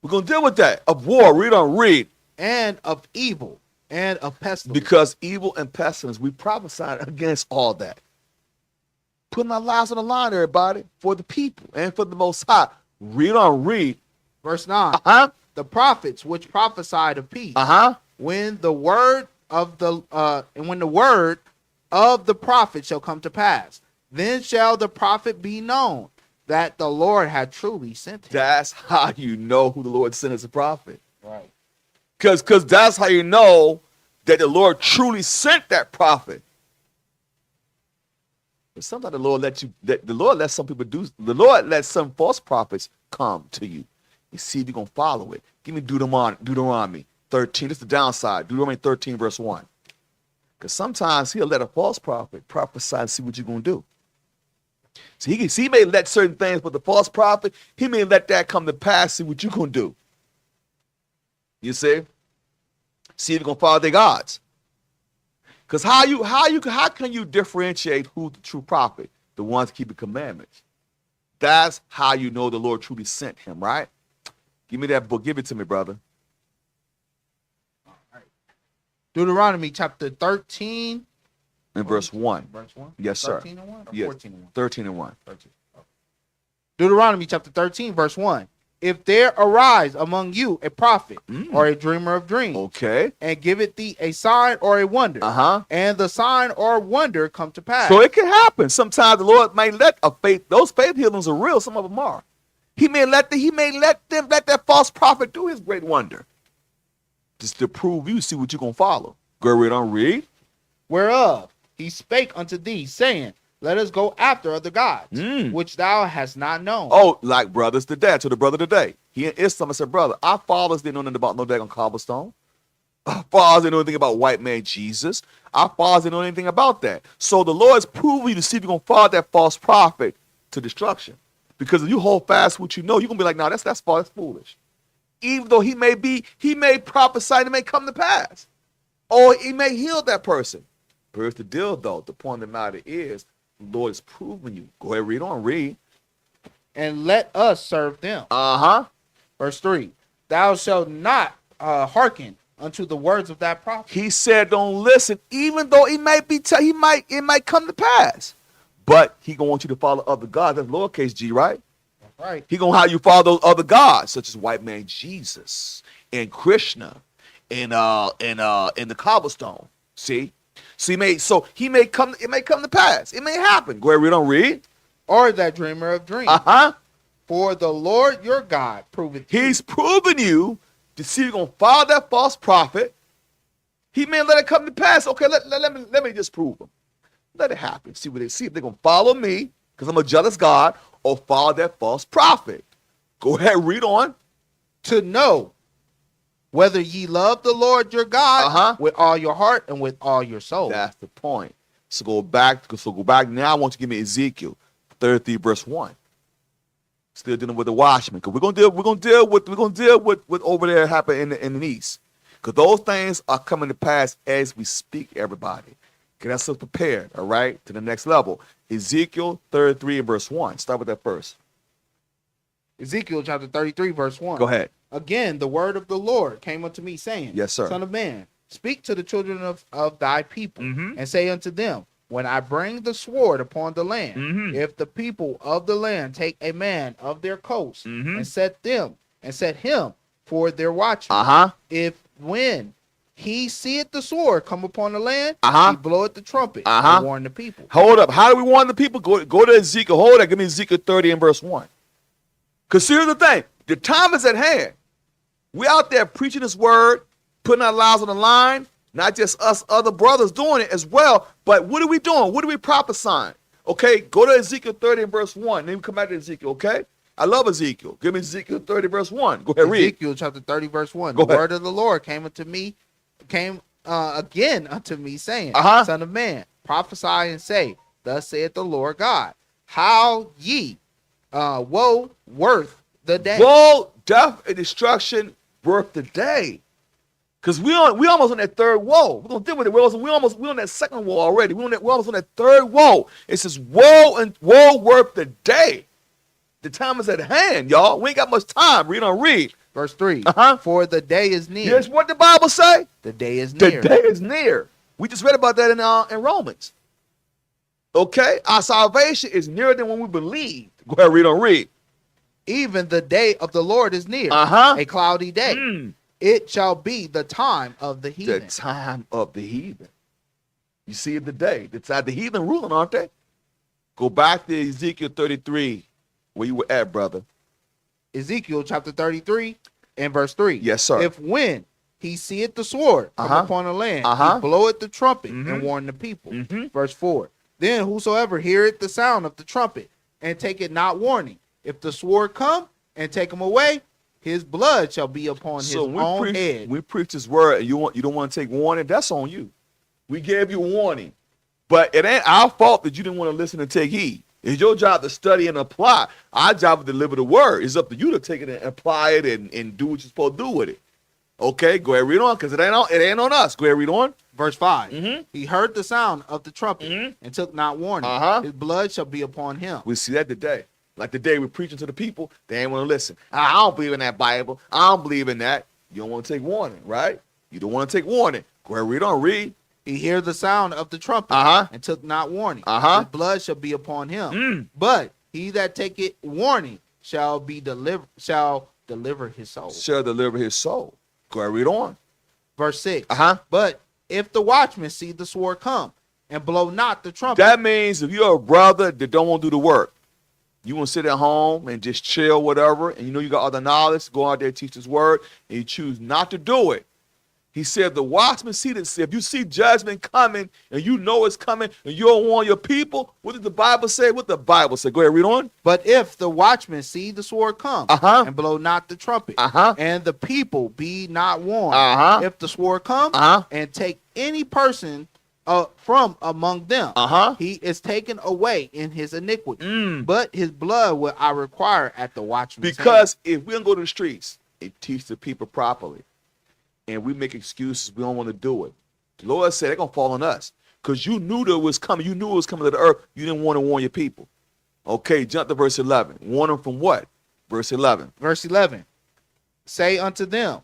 We're going to deal with that. Of war. Read on, read. And of evil. And of pestilence. Because evil and pestilence, we prophesied against all that. Putting our lives on the line, everybody, for the people and for the Most High. Read on, read. Verse 9. Uh-huh. The prophets which prophesied of peace. Uh-huh. When the word of the prophet shall come to pass, then shall the prophet be known that the Lord had truly sent him. That's how you know who the Lord sent as a prophet. Right. Because that's how you know that the Lord truly sent that prophet. But sometimes the Lord lets some people do. The Lord lets some false prophets come to you. You see if you're gonna follow it. Give me Deuteronomy 13. This is the downside. Deuteronomy 13, verse 1. Because sometimes he'll let a false prophet prophesy and see what you're gonna do. So he may let certain things, but the false prophet, he may let that come to pass, see what you're gonna do. You see? See if you're gonna follow their gods. Because how can you differentiate who's the true prophet? The ones keeping commandments. That's how you know the Lord truly sent him, right? Give me that book. Give it to me, brother. All right. Deuteronomy chapter 13. In verse 1. Verse 1? Yes, sir. 13 and 1 or Yes. 14 and 1? 13 and 1. 13. Okay. Deuteronomy chapter 13, verse 1. If there arise among you a prophet or a dreamer of dreams, Okay. and giveth thee a sign or a wonder, Uh-huh. and the sign or wonder come to pass. So it can happen. Sometimes the Lord may let those faith healings are real, some of them are. He may let that false prophet do his great wonder. Just to prove you, see what you're gonna follow. Go read on, read. Whereof he spake unto thee, saying, let us go after other gods, which thou hast not known. Oh, like brothers today, to the brother today. He in Islam said, brother, our fathers didn't know nothing about no daggone cobblestone. Our fathers didn't know anything about white man Jesus. Our fathers didn't know anything about that. So the Lord's proving you to see if you're gonna follow that false prophet to destruction. Because if you hold fast what you know, you're gonna be like, no, that's false, that's foolish. Even though he may prophesy and it may come to pass. Or he may heal that person. But here's the deal though, the point of the matter is, the Lord is proving you. Go ahead, read on, read. And let us serve them. Uh-huh. Verse 3. Thou shalt not hearken unto the words of that prophet. He said, don't listen, even though it might come to pass. But he gonna want you to follow other gods. That's lowercase g, right? Right. He gonna have you follow those other gods, such as white man Jesus and Krishna and the cobblestone. See? So it may come to pass. It may happen. Go ahead, read on, read. Or that dreamer of dreams. Uh-huh. For the Lord your God proveth He's proven you to see you're gonna follow that false prophet. He may let it come to pass. Okay, let me just prove him. Let it happen. See if they're gonna follow me, because I'm a jealous God, or follow that false prophet. Go ahead, read on. to know whether ye love the Lord your God with all your heart and with all your soul. That's the point. So go back now. I want you to give me Ezekiel 33 verse 1. Still dealing with the watchman, because we're gonna deal with over there happening in the east. Because those things are coming to pass as we speak, everybody. Get ourselves prepared, all right, to the next level. Ezekiel 33 and verse 1. Start with that first. Ezekiel chapter 33, verse 1. Go ahead. Again, the word of the Lord came unto me, saying, Yes, sir. Son of man, speak to the children of thy people, and say unto them, when I bring the sword upon the land, if the people of the land take a man of their coast, and set him for their watchman, if when he seeth the sword come upon the land, he bloweth the trumpet and warn the people. Hold up. How do we warn the people? Go to Ezekiel. Hold up. Give me Ezekiel 30 and verse 1. Because here's the thing. The time is at hand. We're out there preaching this word, putting our lives on the line. Not just us, other brothers doing it as well. But what are we doing? What are we prophesying? Okay, go to Ezekiel 30 and verse 1. Then we come back to Ezekiel, okay? I love Ezekiel. Give me Ezekiel 30 verse 1. Go ahead, read. Ezekiel chapter 30 verse 1. Go The ahead. word of the Lord came again unto me, saying, Son of man, prophesy and say, Thus saith the Lord God, how ye woe worth the day. Woe, death, and destruction worth the day. Because we almost on that third woe. We're gonna deal with it. We're on that second woe already. We're almost on that third woe. It says woe and woe worth the day. The time is at hand, y'all. We ain't got much time. Read on read. Verse 3. Uh-huh. For the day is near. Here's what the Bible say. The day is The near. day is near. We just read about that in Romans. Okay, our salvation is nearer than when we believed. Go ahead, read on read. Even the day of the Lord is near. Uh-huh. A cloudy day. It shall be the time of the heathen. The time of the heathen. You see it today. The heathen ruling, aren't they? Go back to Ezekiel 33, where you were at, brother. Ezekiel chapter 33 and verse 3. Yes, sir. If when he seeth the sword come upon the land, he bloweth the trumpet and warn the people. Verse 4. Then whosoever heareth the sound of the trumpet and take it not warning, if the sword come and take him away, his blood shall be upon his own head. We preach this word and you don't want to take warning, that's on you. We gave you a warning. But it ain't our fault that you didn't want to listen and take heed. It's your job to study and apply. Our job is to deliver the word. It's up to you to take it and apply it and do what you're supposed to do with it. Okay, go ahead, read on, because it ain't on us. Go ahead, read on. Verse 5. He heard the sound of the trumpet and took not warning. His blood shall be upon him. We see that today. Like the day we're preaching to the people, they ain't want to listen. I don't believe in that Bible. I don't believe in that. You don't want to take warning, right? You don't want to take warning. Go ahead, read on, read. He heard the sound of the trumpet and took not warning. His blood shall be upon him. But he that taketh warning shall deliver his soul. Shall deliver his soul. Go ahead, read on. Verse 6. But if the watchman see the sword come and blow not the trumpet. That means if you're a brother that don't want to do the work, you want to sit at home and just chill, whatever, and you know you got other knowledge, go out there, teach this word, and you choose not to do it. He said, the watchman see that if you see judgment coming and you know it's coming and you don't want your people, what did the Bible say? What the Bible say? Go ahead, read on. But if the watchman see the sword come and blow not the trumpet and the people be not warned, if the sword come and take any person from among them, he is taken away in his iniquity. But his blood will I require at the watchman's Because if we don't go to the streets and teach the people properly, and we make excuses, we don't want to do it. The Lord said they're going to fall on us because you knew that it was coming. You knew it was coming to the earth. You didn't want to warn your people. Okay, jump to verse 11. Warn them from what? Verse 11. Verse 11. Say unto them,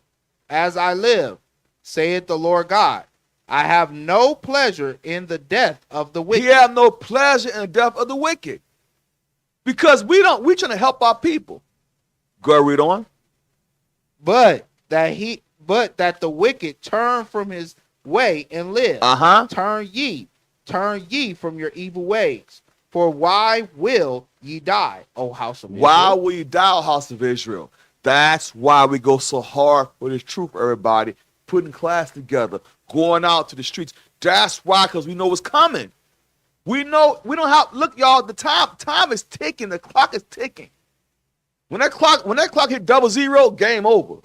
as I live, saith the Lord God, I have no pleasure in the death of the wicked. He have no pleasure in the death of the wicked. Because we're trying to help our people. Go ahead, read on. But that the wicked turn from his way and live. Turn ye from your evil ways. For why will ye die, O house of Israel? Why will you die, O house of Israel? That's why we go so hard for this truth, everybody. Putting class together, going out to the streets. That's why, because we know what's coming. We know we don't have. Look, y'all. The time is ticking. The clock is ticking. When that clock hit 00, game over.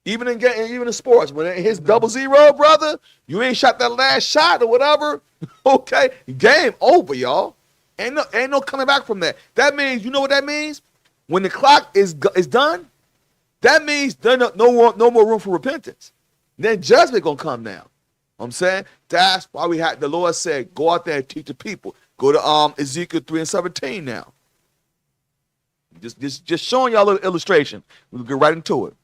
Even in sports, when it hits 00, brother, you ain't shot that last shot or whatever. Okay, game over, y'all. Ain't no coming back from that. That means, you know what that means? When the clock is done, that means there's no more room for repentance. Then judgment gonna come now. I'm saying that's why the Lord said, go out there and teach the people. Go to Ezekiel 3 and 17 now. Just showing y'all a little illustration. We'll get right into it.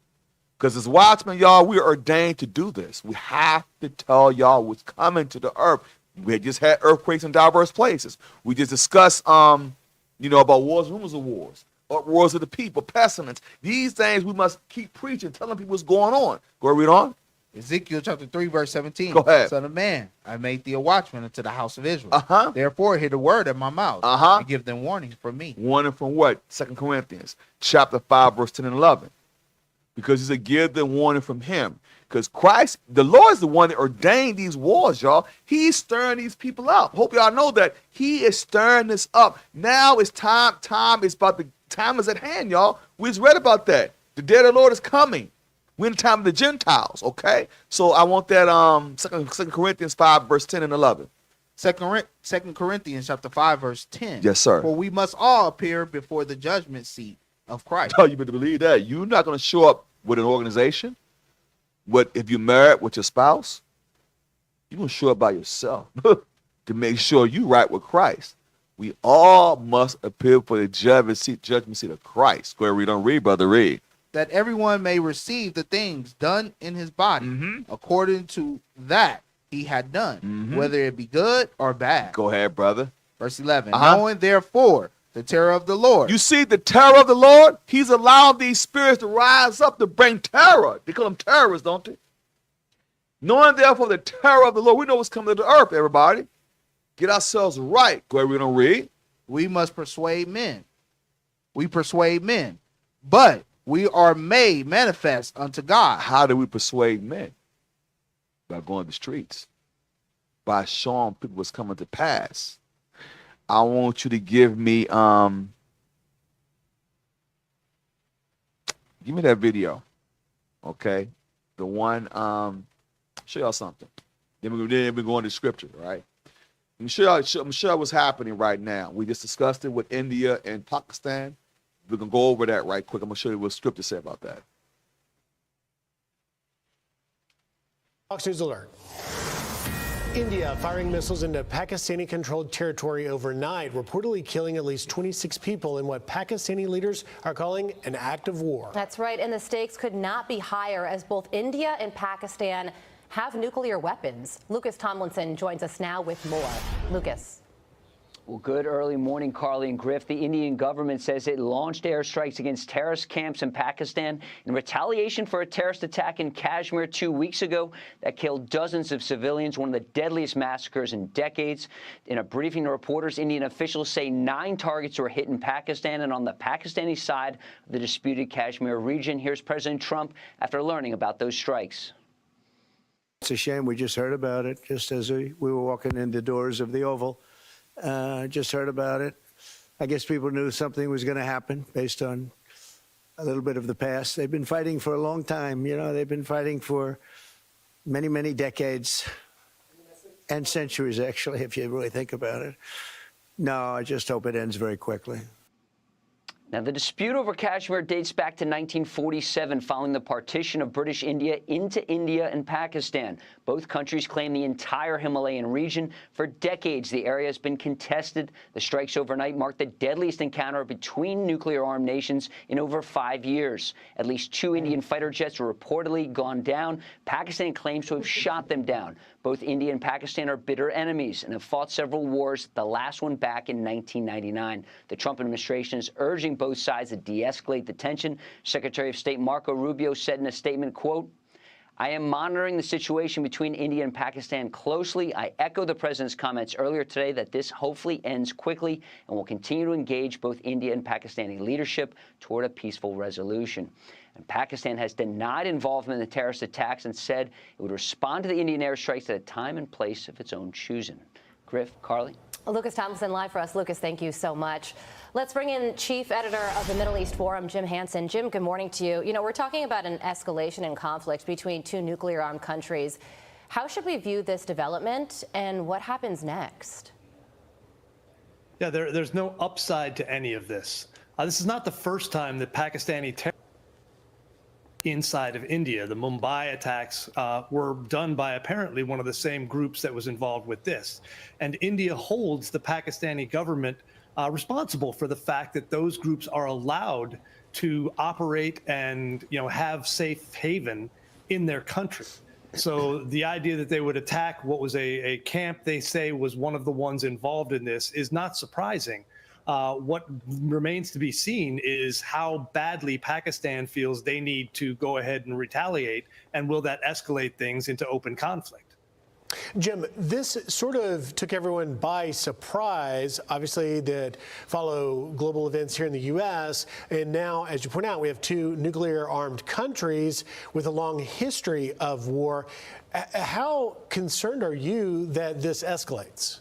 Because as watchmen, y'all, we are ordained to do this. We have to tell y'all what's coming to the earth. We had just had earthquakes in diverse places. We just discussed, about wars, rumors of wars, wars of the people, pestilence. These things we must keep preaching, telling people what's going on. Go read on. Ezekiel chapter 3, verse 17. Go ahead. Son of man, I made thee a watchman unto the house of Israel. Uh-huh. Therefore, hear the word at my mouth Uh-huh. and give them warning from me. Warning from what? 2 Corinthians chapter 5, verse 10 and 11. Because he said, give them warning from him. Because Christ, the Lord is the one that ordained these wars, y'all. He's stirring these people up. Hope y'all know that. He is stirring this up. Now it's time. Time is at hand, y'all. We just read about that. The day of the Lord is coming. We're in the time of the Gentiles, okay? So I want that 2 Corinthians 5, verse 10 and 11. 2 Corinthians chapter 5, verse 10. Yes, sir. For we must all appear before the judgment seat of Christ. Oh, you better believe that. You're not going to show up with an organization. What if you're married with your spouse? You're going to show up by yourself to make sure you're right with Christ. We all must appear for the judgment seat of Christ. Where we don't read, brother, read. That everyone may receive the things done in his body according to that he had done, whether it be good or bad. Go ahead, brother. Verse 11. Uh-huh. Knowing therefore the terror of the Lord. You see the terror of the Lord? He's allowed these spirits to rise up to bring terror. They call them terrorists, don't they? Knowing therefore the terror of the Lord. We know what's coming to the earth, everybody. Get ourselves right. Go ahead, we don't read. We must persuade men. We persuade men. But we are made manifest unto God. How do we persuade men? By going to the streets. By showing people what's coming to pass. I want you to give me that video. Okay? The one show y'all something. Then we go into scripture, right? I'm show y'all what's happening right now. We just discussed it with India and Pakistan. We're gonna go over that right quick. I'm gonna show you what scripture say about that. Fox News Alert. India firing missiles into Pakistani-controlled territory overnight, reportedly killing at least 26 people in what Pakistani leaders are calling an act of war. That's right, and the stakes could not be higher as both India and Pakistan have nuclear weapons. Lucas Tomlinson joins us now with more. Lucas. Well, good early morning, Carly and Griff. The Indian government says it launched airstrikes against terrorist camps in Pakistan in retaliation for a terrorist attack in Kashmir 2 weeks ago that killed dozens of civilians, one of the deadliest massacres in decades. In a briefing to reporters, Indian officials say 9 targets were hit in Pakistan and on the Pakistani side of the disputed Kashmir region. Here's President Trump after learning about those strikes. It's a shame. We just heard about it just as we were walking in the doors of the Oval. Just heard about it. I guess people knew something was going to happen based on a little bit of the past. They've been fighting for a long time. You know, they've been fighting for many, many decades and centuries, actually, if you really think about it. No, I just hope it ends very quickly. Now, the dispute over Kashmir dates back to 1947, following the partition of British India into India and Pakistan. Both countries claim the entire Himalayan region. For decades, the area has been contested. The strikes overnight marked the deadliest encounter between nuclear-armed nations in over 5 years. At least 2 Indian fighter jets were reportedly gone down. Pakistan claims to have shot them down. Both India and Pakistan are bitter enemies and have fought several wars, the last one back in 1999. The Trump administration is urging both sides to de-escalate the tension. Secretary of State Marco Rubio said in a statement, quote, "I am monitoring the situation between India and Pakistan closely. I echo the president's comments earlier today that this hopefully ends quickly and will continue to engage both India and Pakistani leadership toward a peaceful resolution." And Pakistan has denied involvement in the terrorist attacks and said it would respond to the Indian airstrikes at a time and place of its own choosing. Griff, Carly? Lucas Thompson live for us. Lucas, thank you so much. Let's bring in Chief Editor of the Middle East Forum, Jim Hansen. Jim, good morning to you. You know, we're talking about an escalation in conflict between 2 nuclear-armed countries. How should we view this development, and what happens next? Yeah, there's no upside to any of this. This is not the first time that Pakistani terrorists inside of India. The Mumbai attacks were done by apparently one of the same groups that was involved with this. And India holds the Pakistani government responsible for the fact that those groups are allowed to operate and have safe haven in their country. So the idea that they would attack what was a camp they say was one of the ones involved in this is not surprising. What remains to be seen is how badly Pakistan feels they need to go ahead and retaliate, and will that escalate things into open conflict? Jim, this sort of took everyone by surprise, obviously, that follow global events here in the U.S. And now, as you point out, we have two nuclear-armed countries with a long history of war. How concerned are you that this escalates?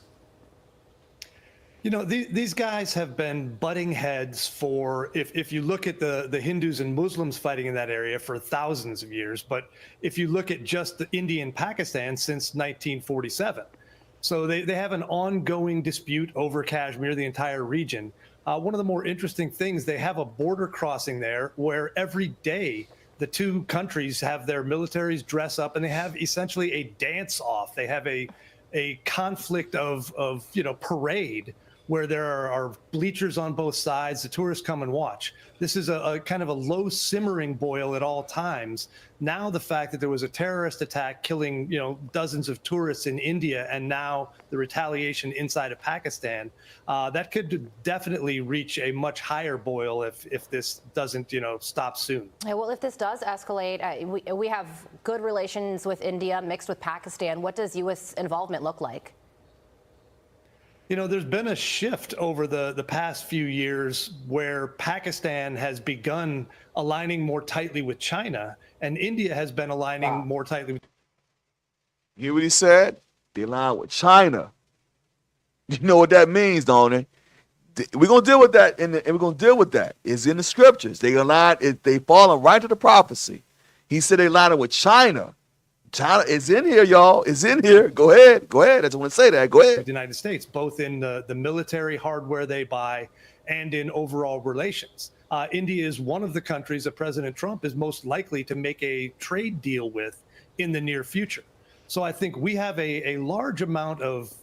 These guys have been butting heads for, if you look at the Hindus and Muslims fighting in that area for thousands of years, but if you look at just the India and Pakistan since 1947. So they have an ongoing dispute over Kashmir, the entire region. One of the more interesting things, they have a border crossing there where every day the two countries have their militaries dress up and they have essentially a dance off. They have a conflict of parade, where there are bleachers on both sides. The tourists come and watch. This is a kind of a low simmering boil at all times. Now the fact that there was a terrorist attack killing dozens of tourists in India, and now the retaliation inside of Pakistan, that could definitely reach a much higher boil if this doesn't stop soon. Well, if this does escalate, we have good relations with India mixed with Pakistan. What does U.S. involvement look like? There's been a shift over the past few years where Pakistan has begun aligning more tightly with China, and India has been aligning more tightly with. You hear what he said? They align with China. You know what that means, don't it? We're gonna deal with that, and we're gonna deal with that. It's in the scriptures. They align. They fall right to the prophecy. He said they align with China. China is in here, y'all. It's in here. Go ahead. I just want to say that. Go ahead. The United States, both in the military hardware they buy and in overall relations. India is one of the countries that President Trump is most likely to make a trade deal with in the near future. So I think we have a large amount of,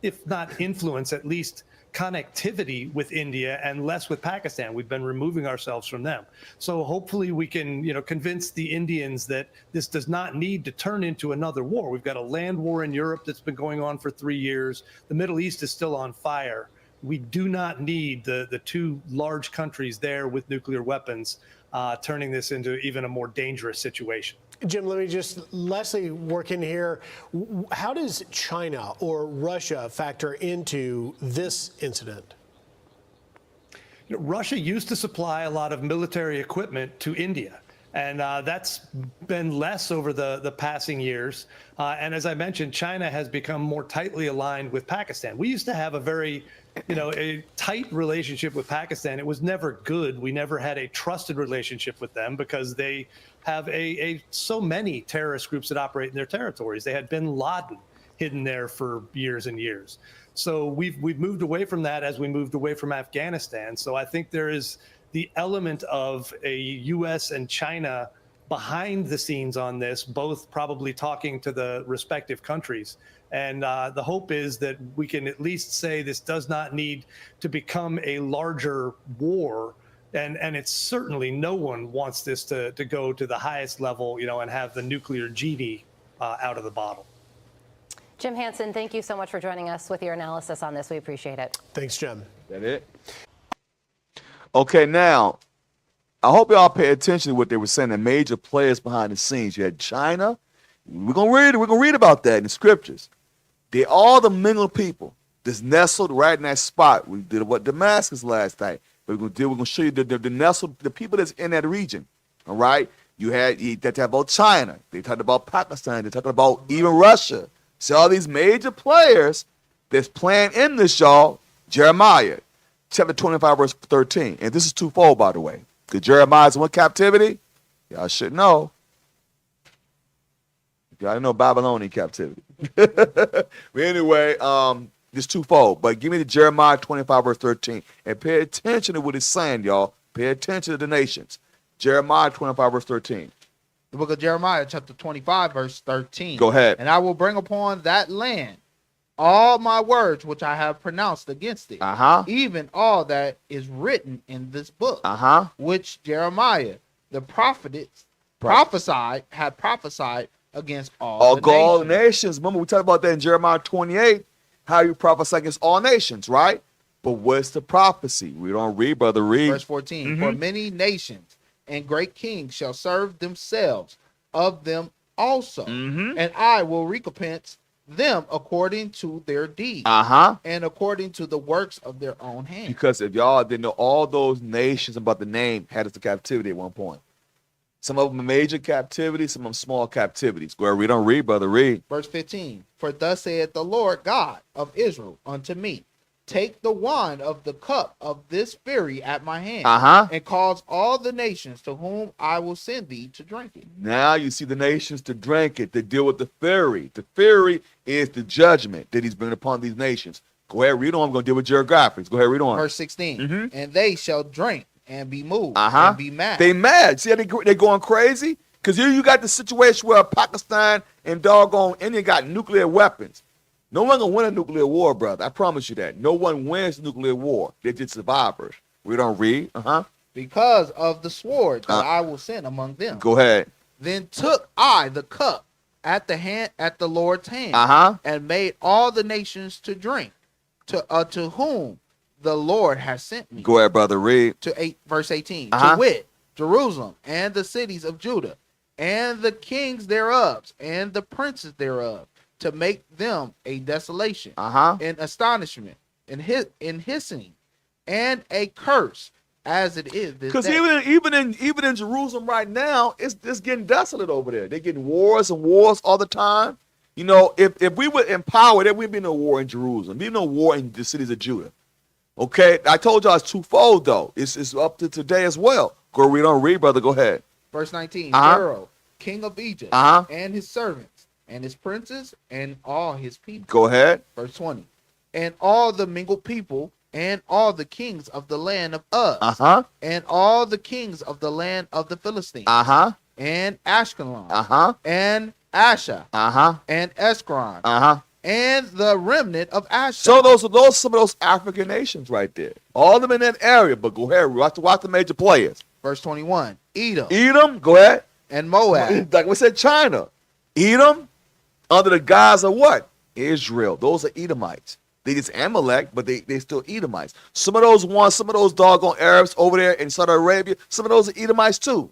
if not influence, at least connectivity with India and less with Pakistan. We've been removing ourselves from them. So hopefully we can, convince the Indians that this does not need to turn into another war. We've got a land war in Europe that's been going on for 3 years. The Middle East is still on fire. We do not need the two large countries there with nuclear weapons turning this into even a more dangerous situation. Jim, let me just lastly work in here. How does China or Russia factor into this incident? Russia used to supply a lot of military equipment to India, and that's been less over the passing years. And as I mentioned, China has become more tightly aligned with Pakistan. We used to have a very a tight relationship with Pakistan. It was never good. We never had a trusted relationship with them because they have so many terrorist groups that operate in their territories. They had bin Laden hidden there for years and years. So we've moved away from that as we moved away from Afghanistan. So I think there is the element of a U.S. and China behind the scenes on this, both probably talking to the respective countries. And the hope is that we can at least say this does not need to become a larger war. And it's certainly no one wants this to go to the highest level, and have the nuclear genie out of the bottle. Jim Hansen, thank you so much for joining us with your analysis on this. We appreciate it. Thanks, Jim. That it? Okay, now, I hope y'all pay attention to what they were saying, the major players behind the scenes. You had China. We're gonna read about that in the scriptures. They're all the mingled people that's nestled right in that spot. We did what Damascus last night. We're gonna show you the nestled, the people that's in that region. All right. They talked about China. They talked about Pakistan. They talked about even Russia. So all these major players that's playing in this, y'all. Jeremiah, chapter 25, verse 13. And this is twofold, by the way. Because Jeremiah's in what captivity? Y'all should know. Y'all know Babylonian captivity. But anyway, this twofold. But give me the Jeremiah 25, verse 13. And pay attention to what it's saying, y'all. Pay attention to the nations. Jeremiah 25, verse 13. The book of Jeremiah, chapter 25, verse 13. Go ahead. And I will bring upon that land all my words which I have pronounced against it, Uh-huh. even all that is written in this book, Uh-huh. which Jeremiah the prophet had prophesied against all the All nations. nations. Remember, we talked about that in Jeremiah 28, how you prophesy against all nations, right? But what's the prophecy? We don't read, brother, read. Verse 14, for many nations and great kings shall serve themselves of them also, and I will recompense them according to their deeds Uh-huh. and according to the works of their own hands. Because if y'all didn't know, all those nations about the name had us to captivity at one point. Some of them major captivity, some of them small captivities. Where we don't read, brother, read. Verse 15, for thus saith the Lord God of Israel unto me, take the wine of the cup of this fury at my hand, Uh-huh. and cause all the nations to whom I will send thee to drink it. Now you see the nations to drink it, to deal with the fury. The fury is the judgment that he's bringing upon these nations. Go ahead, read on. I'm going to deal with geographics. Go ahead, read on. Verse 16, and they shall drink and be moved Uh-huh. and be mad. They mad. See how they going crazy? Because here you got the situation where Pakistan and doggone India got nuclear weapons. No one gonna win a nuclear war, brother. I promise you that. No one wins nuclear war. They're just survivors. We don't read. Uh-huh. because of the sword that I will send among them. Go ahead. Then took I the cup at the Lord's hand, Uh-huh. and made all the nations to drink, to whom the Lord has sent me. Go ahead, brother. Read. Verse 18. Uh-huh. To wit, Jerusalem and the cities of Judah, and the kings thereof, and the princes thereof, to make them a desolation, Uh-huh. in astonishment, in hissing, and a curse, as it is this Because day. even in Jerusalem right now, it's getting desolate over there. They're getting wars and wars all the time. You know, if we were empowered, there would be no war in Jerusalem. There'd be no war in the cities of Judah. Okay, I told y'all it's twofold though. It's up to today as well. Go read on, read, brother. Go ahead. Verse 19. Uh-huh. Pharaoh, king of Egypt, Uh-huh. and his servants, and his princes, and all his people. Go ahead. Verse 20. And all the mingled people, and all the kings of the land of Uz, Uh-huh. and all the kings of the land of the Philistines, Uh-huh. and Ashkelon, Uh-huh. and Asher, Uh-huh. and Escron, Uh-huh. and the remnant of Asher. So those are some of those African nations right there. All of them in that area, but go ahead, watch the major players. Verse 21. Edom, Edom, go ahead. and Moab, Like we said, China. Edom, under the guise of what? Israel. Those are Edomites. They just Amalek, but they still Edomites. Some of those doggone Arabs over there in Saudi Arabia, some of those are Edomites too.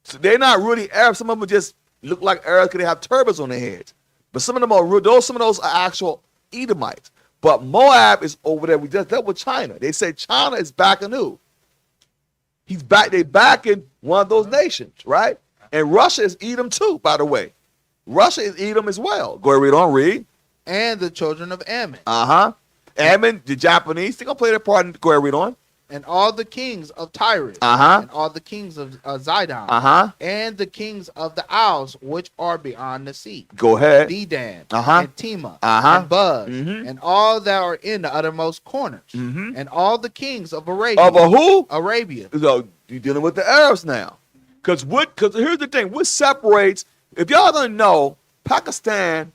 So they're not really Arabs. Some of them just look like Arabs because they have turbans on their heads. But some of them are real. Some of those are actual Edomites. But Moab is over there. We just dealt with China. They say China is backing who? They backing one of those nations, right? And Russia is Edom too, by the way. Russia is Edom as well. Go ahead, read on, read. and the children of Ammon, Uh-huh. Ammon, the Japanese, they're gonna play their part. Go ahead, read on. and all the kings of Tyrus, Uh-huh. and all the kings of Zidon, Uh-huh. and the kings of the isles which are beyond the sea, Go ahead. Dedan, Uh-huh. and Tema, Uh-huh. and Buz, Mhm. and all that are in the uttermost corners, Mhm. and all the kings of Arabia. Of a who? Arabia. So you're dealing with the Arabs now. Because here's the thing, what separates, if y'all don't know, Pakistan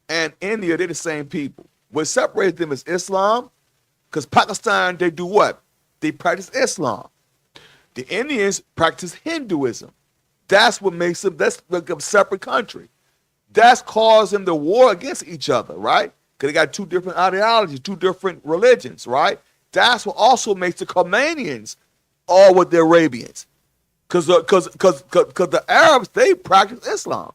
and India, they're the same people. What separates them is Islam, because Pakistan, they do what? They practice Islam. The Indians practice Hinduism. That's what makes them, that's like a separate country. That's caused them to war against each other, right? Because they got two different ideologies, two different religions, right? That's what also makes the Khomenians all with the Arabians. Because the Arabs, they practice Islam.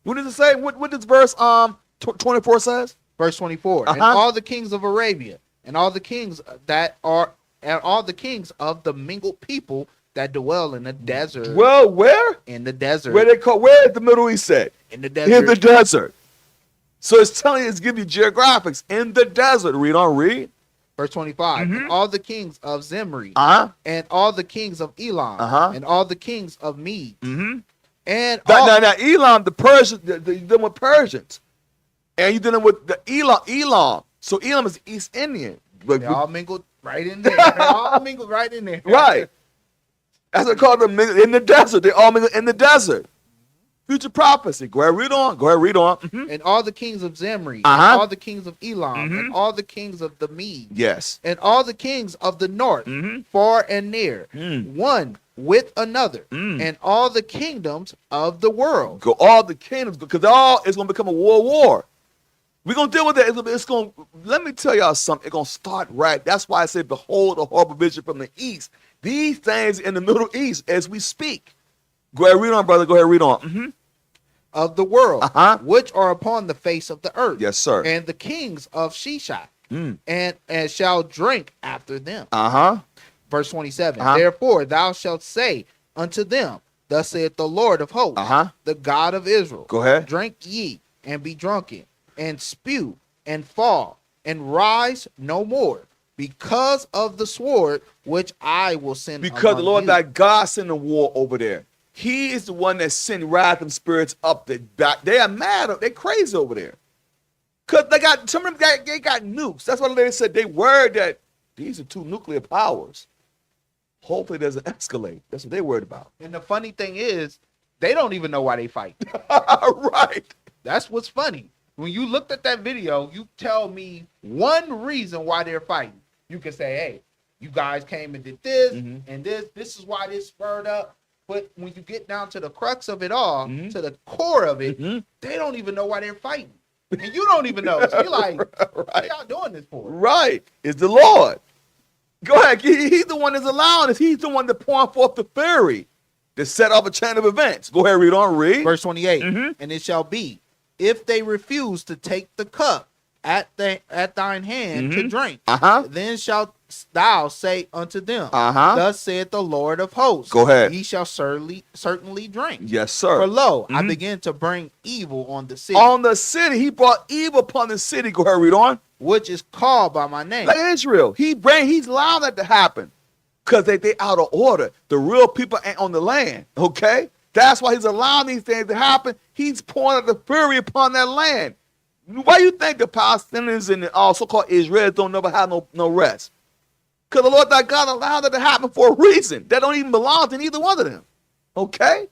What does it say? What does verse 24 says? Verse 24. And Uh-huh. all the kings of Arabia, and all the kings and all the kings of the mingled people that dwell in the desert. Well, where? In the desert. Where is the Middle East at? In the desert. In the desert. So it's telling you, it's giving you geographics. In the desert. Read on, read. Verse 25. And all the kings of Zimri, Uh-huh. and all the kings of Elam, Uh-huh. and all the kings of Medes, Mm-hmm. and all, Now, Elam, the Persians, you're dealing with Persians. And you're dealing with the Elam. So Elam is East Indian. But- they all mingled right in there. They all mingled right in there. Right. That's what they call them in the desert. They all mingle in the desert. Future prophecy. Go ahead, read on. Go ahead, read on. Mhm. And all the kings of Zimri, Uh-huh. and all the kings of Elam, and all the kings of the Medes, Yes. and all the kings of the north, far and near, one with another, and all the kingdoms of the world. Go all the kingdoms, because all is going to become a world war. We're going to deal with that. It's going. Let me tell y'all something. It's going to start right. That's why I say, behold, a horrible vision from the east. These things in the Middle East as we speak. Go ahead, read on, brother. Go ahead, read on. Of the world, Uh-huh. which are upon the face of the earth. Yes, sir. And the kings of Sheshach, and shall drink after them. Uh-huh. Verse 27. Uh-huh. Therefore thou shalt say unto them, thus saith the Lord of hosts, Uh-huh. the God of Israel. Go ahead. Drink ye and be drunken, and spew and fall, and rise no more, because of the sword which I will send. Because the among Lord you. thy God sent a war over there. He is the one that sent wrath and spirits up the back. They are mad. They're crazy over there. Because they got, some of them they got nukes. That's why they said they worried that these are two nuclear powers. Hopefully it doesn't escalate. That's what they worried about. And the funny thing is, they don't even know why they fight. Right. That's what's funny. When you looked at that video, you tell me one reason why they're fighting. You can say, hey, you guys came and did this, and this is why this spurred up. But when you get down to the crux of it all, to the core of it, they don't even know why they're fighting. And you don't even know. So you're like, what y'all doing this for? Right. It's the Lord. Go ahead. He's the one that's allowing us. He's the one that's pouring forth the fury to set off a chain of events. Go ahead, read on. Read. Verse 28. And it shall be, if they refuse to take the cup at thine hand to drink, then shalt thou say unto them, thus saith the Lord of hosts. Go ahead. He shall certainly drink. Yes, sir. For lo, I begin to bring evil on the city, On the city. He brought evil upon the city. Go ahead, read on. which is called by my name. Like Israel. He's allowing that to happen. Because they out of order. The real people ain't on the land. Okay? That's why he's allowing these things to happen. He's pouring out the fury upon that land. Why you think the Palestinians and the so-called Israelis don't never have no rest? Because the Lord thy God allowed that to happen for a reason. That don't even belong to neither one of them. Okay?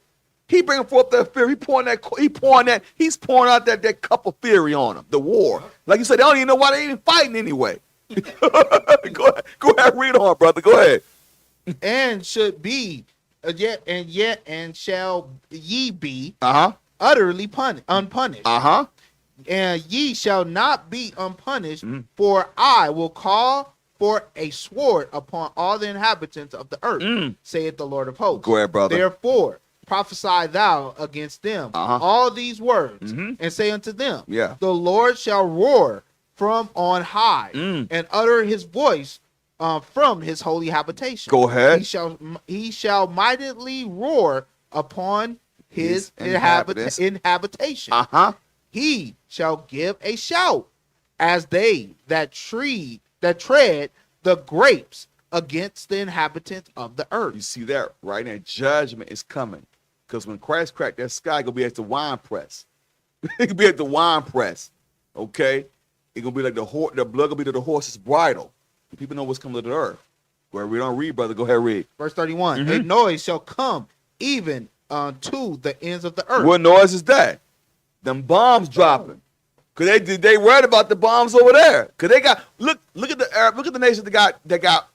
He bringing forth that fear. He's pouring out that cup of fury on them. The war. Like you said, they don't even know why they even fighting anyway. Go ahead, read on, brother. Go ahead. And should be, and shall ye be utterly unpunished. And ye shall not be unpunished, for I will call for a sword upon all the inhabitants of the earth, saith the Lord of hosts. Go ahead, brother. Therefore, prophesy thou against them all these words, and say unto them, the Lord shall roar from on high, and utter his voice from his holy habitation. Go ahead. He shall mightily roar upon his habitation. He shall give a shout as they that tread the grapes against the inhabitants of the earth. You see that right now? Judgment is coming. Because when Christ cracked that sky, it's gonna be at the wine press. It could be at the wine press. Okay? It's gonna be like the blood gonna be to the horse's bridle. People know what's coming to the earth. Go ahead, read on, read, brother. Go ahead, read. Verse 31. A noise shall come even to the ends of the earth. What noise is that? Them bombs dropping. Cause they worried about the bombs over there. Cause they got look at the Arab, look at the nations that got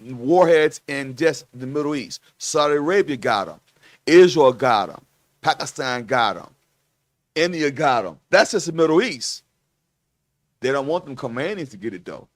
warheads in just the Middle East. Saudi Arabia got them. Israel got them. Pakistan got them. India got them. That's just the Middle East. They don't want them Khomeinis to get it though.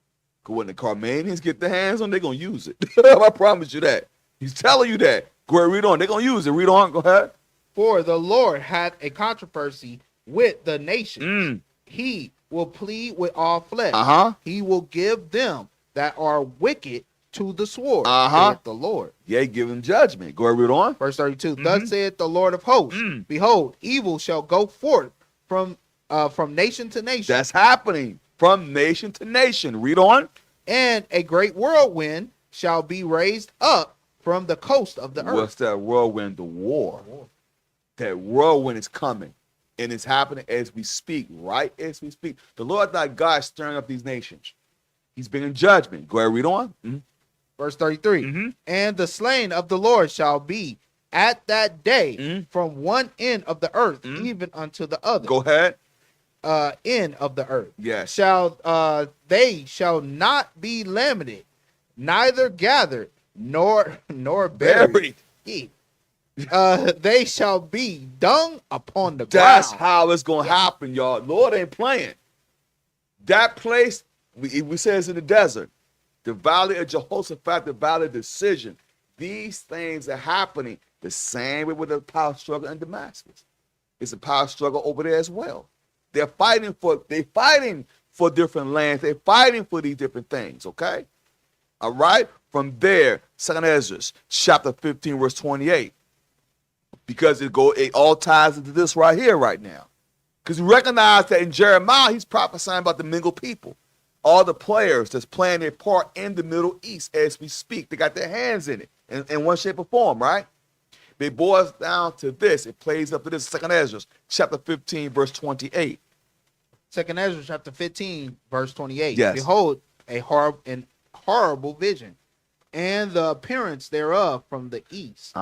Cause when the Khomeinis get their hands on, they're gonna use it. I promise you that. He's telling you that. Go ahead, read on. They're gonna use it. Read on. Go ahead. For the Lord hath a controversy with the nations. He will plead with all flesh. He will give them that are wicked to the sword. Saith the Lord. Yeah, give him judgment. Go ahead, read on. Verse 32. Thus saith the Lord of hosts. Behold, evil shall go forth from nation to nation. That's happening from nation to nation. Read on. And a great whirlwind shall be raised up from the coast of the earth. What's that whirlwind? The war. That whirlwind is coming. And it's happening as we speak, right as we speak. The Lord thy God is stirring up these nations. He's bringing judgment. Go ahead, read on. Verse 33. And the slain of the Lord shall be at that day from one end of the earth even unto the other. Go ahead. End of the earth. Yes. They shall not be lamented, neither gathered nor buried. They shall be dung upon the That's ground. how it's gonna happen, y'all. Lord ain't playing. That place, we say it's in the desert. The valley of Jehoshaphat, the valley of decision. These things are happening the same way with the power struggle in Damascus. It's a power struggle over there as well. They're fighting for different lands. They're fighting for these different things, okay? All right? From there, 2nd Ezra, chapter 15, verse 28. Because it all ties into this right here, right now. Because we recognize that in Jeremiah, he's prophesying about the mingled people. All the players that's playing their part in the Middle East as we speak. They got their hands in it in one shape or form, right? It boils down to this. It plays up to this. 2nd Ezra, chapter 15, verse 28. 2nd Ezra chapter 15, verse 28. Yes. Behold, a horrible vision, and the appearance thereof from the east.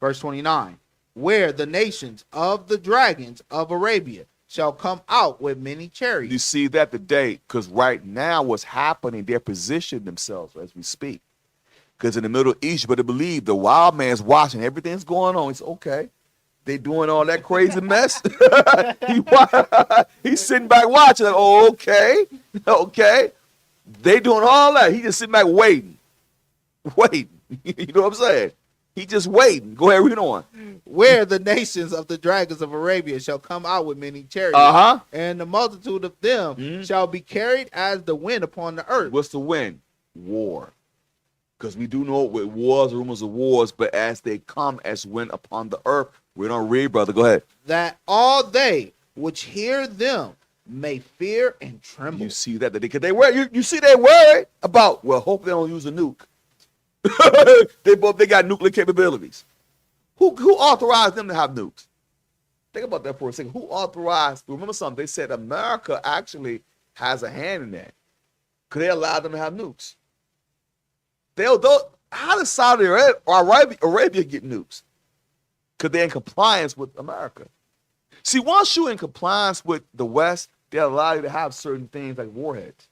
Verse 29. Where the nations of the dragons of Arabia shall come out with many chariots. You see that today, because right now what's happening, they're positioning themselves as we speak. Because in the Middle East, you better believe the wild man's watching. Everything's going on. He's okay. They doing all that crazy mess. He's sitting back watching. Like, oh, okay. Okay. They doing all that. He just sitting back waiting. Waiting. You know what I'm saying? He just waiting. Go ahead, read on. Where the nations of the dragons of Arabia shall come out with many chariots. And the multitude of them shall be carried as the wind upon the earth. What's the wind? War. Because we do know with wars, rumors of wars, but as they come as wind upon the earth, we don't read, brother. Go ahead. That all they which hear them may fear and tremble. You see that? Because they worry. You see they worried about, well, hope they don't use a nuke. they got nuclear capabilities. Who authorized them to have nukes? Think about that for a second. Who authorized? Remember something? They said America actually has a hand in that. Could they allow them to have nukes? How does Saudi Arabia get nukes? Because they're in compliance with America. See, once you're in compliance with the West, they allow you to have certain things like warheads.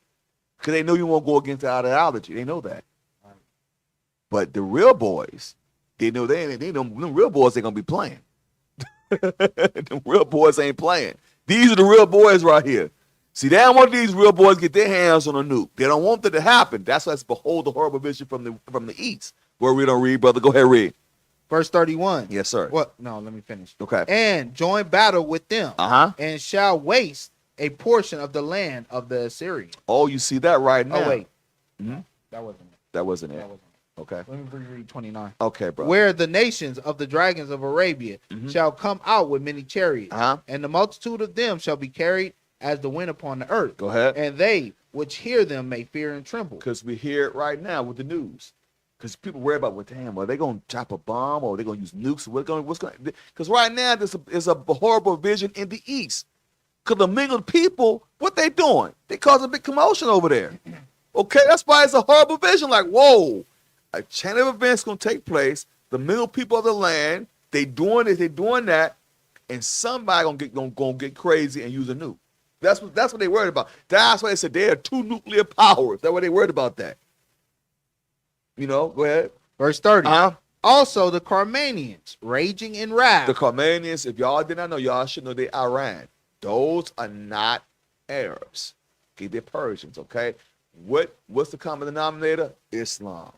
Because they know you won't go against the ideology. They know that. But the real boys, they know them real boys ain't gonna be playing. The real boys ain't playing. These are the real boys right here. See, they don't want these real boys to get their hands on a nuke. They don't want that to happen. That's why it's behold the horrible vision from the east. Where we don't read, brother. Go ahead, read. Verse 31. Yes, sir. What? No, let me finish. Okay. And join battle with them, and shall waste a portion of the land of the Assyrians. Oh, you see that right now. Oh, wait. That wasn't it. That wasn't it. Okay. Let me reread 29. Okay, bro. Where the nations of the dragons of Arabia shall come out with many chariots, and the multitude of them shall be carried as the wind upon the earth. Go ahead. And they which hear them may fear and tremble. Because we hear it right now with the news. Because people worry about, are they going to drop a bomb or are they going to use nukes? What's going? Because right now there's a horrible vision in the east. Because the mingled people, what they doing? They cause a big commotion over there. Okay, that's why it's a horrible vision. Like, whoa, a chain of events going to take place. The mingled people of the land, they doing this, they doing that, and somebody gonna get crazy and use a nuke. That's what they worried about. That's why they said there are two nuclear powers. That's why they worried about that. You know, go ahead. Verse 30. Also the Carmanians, raging in wrath. The Carmanians, if y'all did not know, y'all should know they Iran. Those are not Arabs. Okay, they're Persians, okay? What's the common denominator? Islam.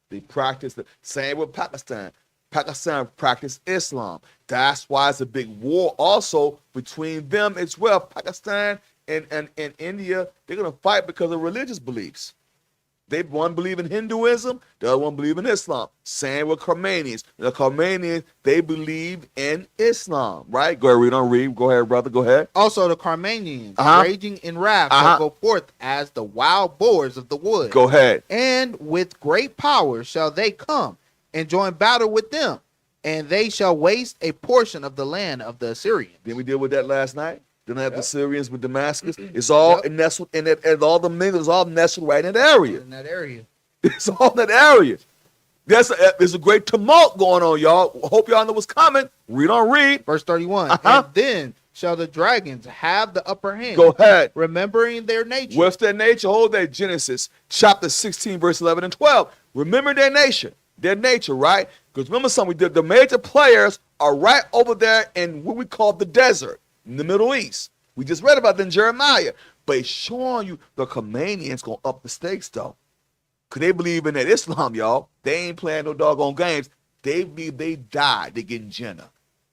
They practice the same with Pakistan. Pakistan practice Islam. That's why it's a big war also between them as well. Pakistan and India, they're going to fight because of religious beliefs. One believe in Hinduism, the other one believe in Islam. Same with Carmanians. The Carmanians, they believe in Islam, right? Go ahead, read. Go ahead, brother. Go ahead. Also the Carmanians, raging in wrath, shall go forth as the wild boars of the wood. Go ahead. And with great power shall they come and join battle with them, and they shall waste a portion of the land of the Assyrians. Didn't we deal with that last night? Didn't I have the Syrians with Damascus? It's all nestled in that, and all the mingles all nestled right in that area. In that area. It's all in that area. There's a great tumult going on, y'all. Hope y'all know what's coming. Read on, read. Verse 31. Uh-huh. And then shall the dragons have the upper hand. Go ahead. Remembering their nature. What's their nature? Hold that. Genesis chapter 16, verse 11 and 12. Remember their nature. Their nature, right? Because remember something, the major players are right over there in what we call the desert, in the Middle East. We just read about that in Jeremiah. But it's showing you the Khomenians going to up the stakes, though. Because they believe in that Islam, y'all. They ain't playing no doggone games. They believe they died. They getting Jannah.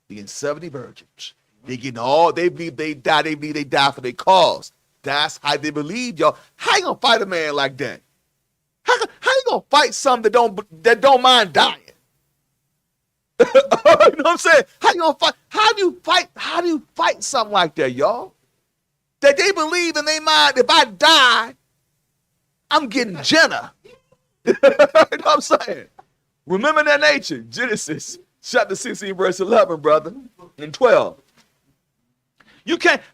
They getting 70 virgins. They getting all, they believe they die. They believe they die for their cause. That's how they believe, y'all. How you going to fight a man like that? How you going to fight something that don't mind dying? You know what I'm saying? How you going to fight? How do you fight something like that, y'all? That they believe in their mind, if I die, I'm getting Jannah. You know what I'm saying? Remember their nature. Genesis chapter 16, verse 11, brother, and 12.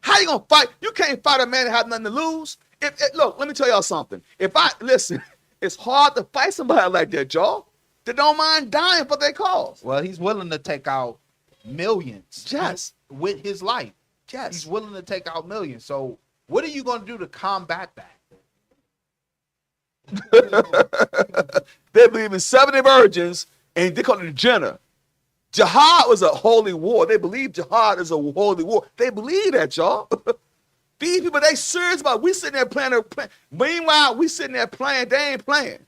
How you gonna fight? You can't fight a man that has nothing to lose. Look, let me tell y'all something. It's hard to fight somebody like that, y'all, that don't mind dying for their cause. Well, he's willing to take out millions. Yes. With his life. Yes. He's willing to take out millions. So what are you going to do to combat that? They believe in 70 virgins, and they call it Jannah. Jihad was a holy war. They believe jihad is a holy war. They believe that, y'all. These people, they serious about it. We sitting there playing. Meanwhile, we sitting there playing. They ain't playing.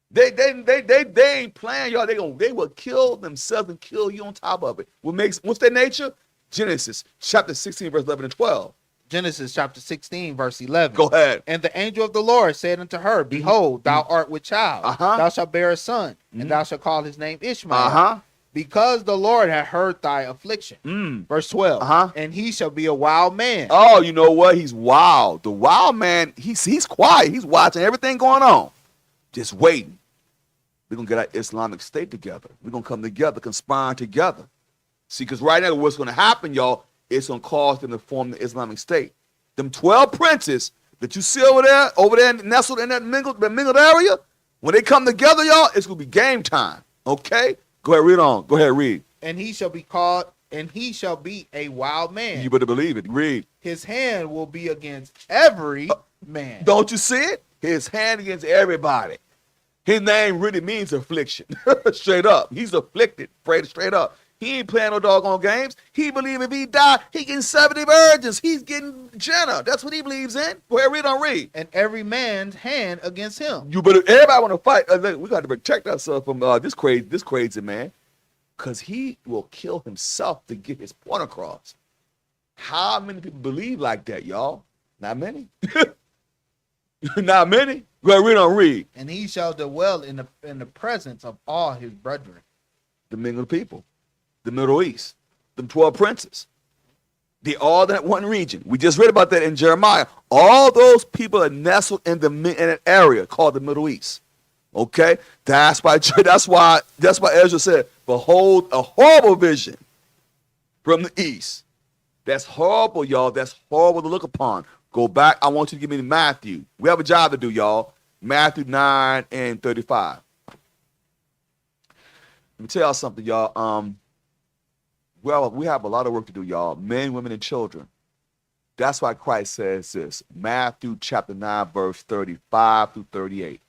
They ain't playing, y'all. They will kill themselves and kill you on top of it. What's their nature? Genesis chapter 16, verse 11 and 12. Genesis chapter 16, verse 11. Go ahead. And the angel of the Lord said unto her, Behold, thou art with child. Uh-huh. Thou shalt bear a son, and thou shalt call his name Ishmael. Uh-huh. Because the Lord had heard thy affliction. Verse 12. Uh-huh. And he shall be a wild man. Oh, you know what? He's wild. The wild man, he's quiet. He's watching everything going on. Just waiting. We're going to get our Islamic State together. We're going to come together, conspire together. See, because right now what's going to happen, y'all, it's going to cause them to form the Islamic State. Them 12 princes that you see over there nestled in that mingled area, when they come together, y'all, it's going to be game time. Okay? Go ahead, read on. Go ahead, read. And he shall be called, and he shall be a wild man. You better believe it. Read. His hand will be against every man. Don't you see it? His hand against everybody. His name really means affliction. Straight up. He's afflicted. Straight up. He ain't playing no doggone games. He believe if he die, he getting 70 virgins. He's getting Jannah. That's what he believes in. Go ahead, read on, read. And every man's hand against him. You better. Everybody want to fight. We got to protect ourselves from this crazy man, because he will kill himself to get his point across. How many people believe like that, y'all? Not many. Not many. Go ahead, read on, read. And he shall dwell in the presence of all his brethren. The mingled people. The Middle East, the 12 princes. They all that one region. We just read about that in Jeremiah. All those people are nestled in an area called the Middle East. Okay, that's why Ezra said, "Behold, a horrible vision from the east." That's horrible, y'all. That's horrible to look upon. Go back. I want you to give me Matthew. We have a job to do, y'all. Matthew 9 and 35. Let me tell y'all something, y'all. Well, we have a lot of work to do, y'all. Men, women, and children. That's why Christ says this. Matthew chapter 9, verse 35 through 38.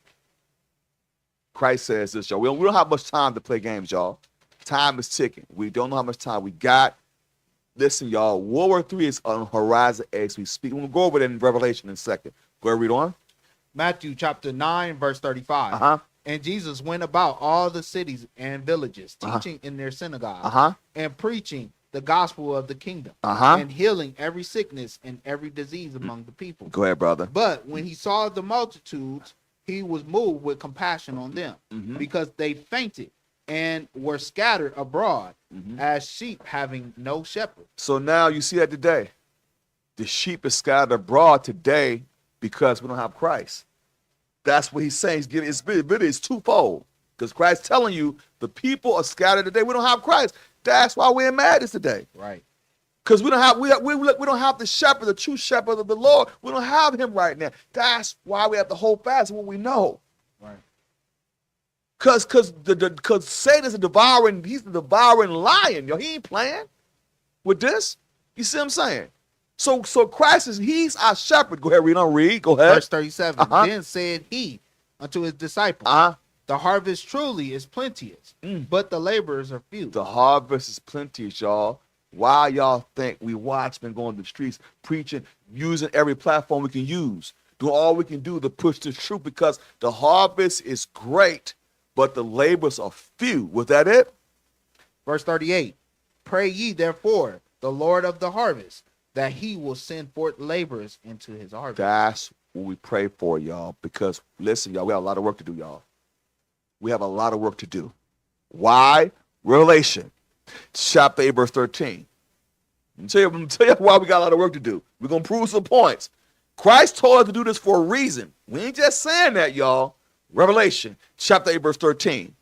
Christ says this, y'all. We don't have much time to play games, y'all. Time is ticking. We don't know how much time we got. Listen, y'all. World War III is on the horizon as we speak. We'll go over that in Revelation in a second. Go ahead, read on. Matthew chapter 9, verse 35. Uh-huh. And Jesus went about all the cities and villages, teaching in their synagogues, and preaching the gospel of the kingdom, and healing every sickness and every disease among the people. Go ahead, brother. But when he saw the multitudes, he was moved with compassion on them, because they fainted and were scattered abroad as sheep having no shepherd. So now you see that today. The sheep is scattered abroad today because we don't have Christ. That's what he's saying. It's really twofold. Because Christ's telling you the people are scattered today. We don't have Christ. That's why we're in madness today. Right. Because we don't have the shepherd, the true shepherd of the Lord. We don't have him right now. That's why we have to hold fast to what we know. Right. Cause Satan's he's the devouring lion, yo. He ain't playing with this. You see what I'm saying? So Christ he's our shepherd. Go ahead, read on, read. Go ahead. Verse 37. Then said he unto his disciples, the harvest truly is plenteous, but the laborers are few. The harvest is plenteous, y'all. Why y'all think we watchmen going to the streets, preaching, using every platform we can use, doing all we can do to push the truth? Because the harvest is great, but the laborers are few. Was that it? Verse 38. Pray ye therefore the Lord of the harvest, that he will send forth laborers into his harvest. That's what we pray for, y'all. Because listen, y'all, we have a lot of work to do, y'all. We have a lot of work to do. Why? Revelation chapter 8, verse 13. I'm gonna tell you why we got a lot of work to do. We're gonna prove some points. Christ told us to do this for a reason. We ain't just saying that, y'all. Revelation chapter 8, verse 13.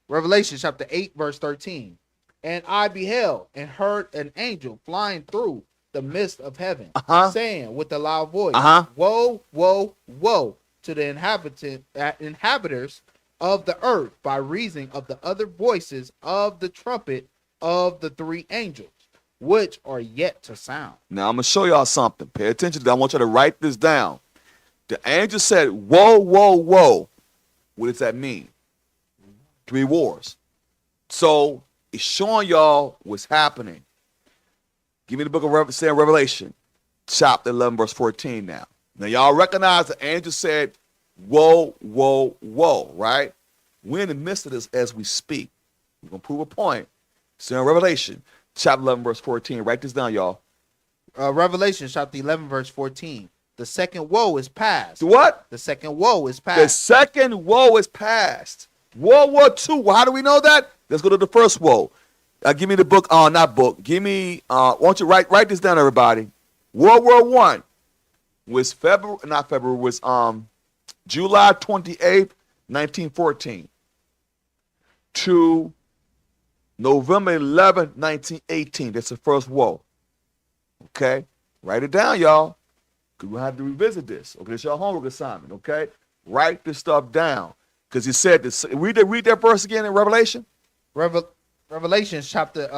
Revelation chapter 8, verse 13. And I beheld and heard an angel flying through the midst of heaven, saying with a loud voice, woe, woe, woe to the inhabitants of the earth, by reason of the other voices of the trumpet of the three angels, which are yet to sound. Now I'm gonna show y'all something. Pay attention to that. I want you to write this down. The angel said, woe, woe, woe. What does that mean? 3 wars. So it's showing y'all what's happening. Give me the book of Revelation, chapter 11, verse 14 now. Now y'all recognize the angel said, whoa, whoa, whoa, right? We're in the midst of this as we speak. We're going to prove a point. So in Revelation, chapter 11, verse 14. Write this down, y'all. Revelation, chapter 11, verse 14. The second woe is past. The what? The second woe is past. The second woe is past. World War II. Well, how do we know that? Let's go to the first woe. Give me the book. Not book. Give me. Why don't you write this down, everybody? World War I was July 28th, 1914 to November 11th, 1918. That's the first woe. Okay, write it down, y'all. Cause we'll have to revisit this. Okay, it's your homework assignment. Okay, write this stuff down. Because he said this. Read that verse again in Revelation. Revelation chapter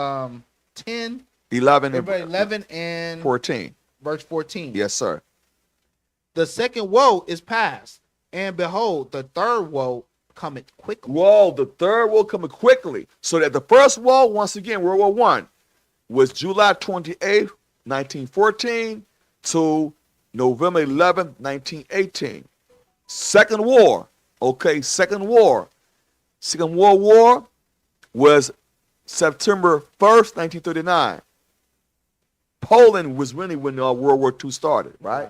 10, 11 and 14. Verse 14. Yes, sir. The second woe is past, and behold, the third woe cometh quickly. Whoa, the third woe coming quickly. So that the first woe, once again, World War I, was July 28th, 1914 to November 11th, 1918. Second war. Okay, Second World War was September 1st, 1939. Poland was really when World War II started, right?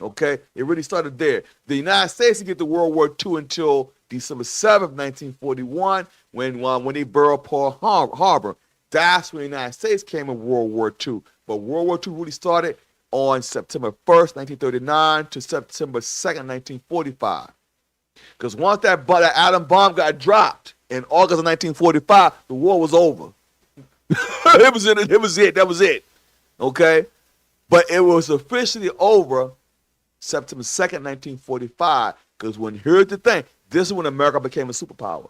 Okay, it really started there. The United States didn't get to World War II until December 7th, 1941, when they burned Pearl Harbor. That's when the United States came in World War II. But World War II really started on September 1st, 1939 to September 2nd, 1945. Because once that atom bomb got dropped in August of 1945, the war was over. That was it. Okay? But it was officially over September 2nd, 1945. Because here's the thing, this is when America became a superpower.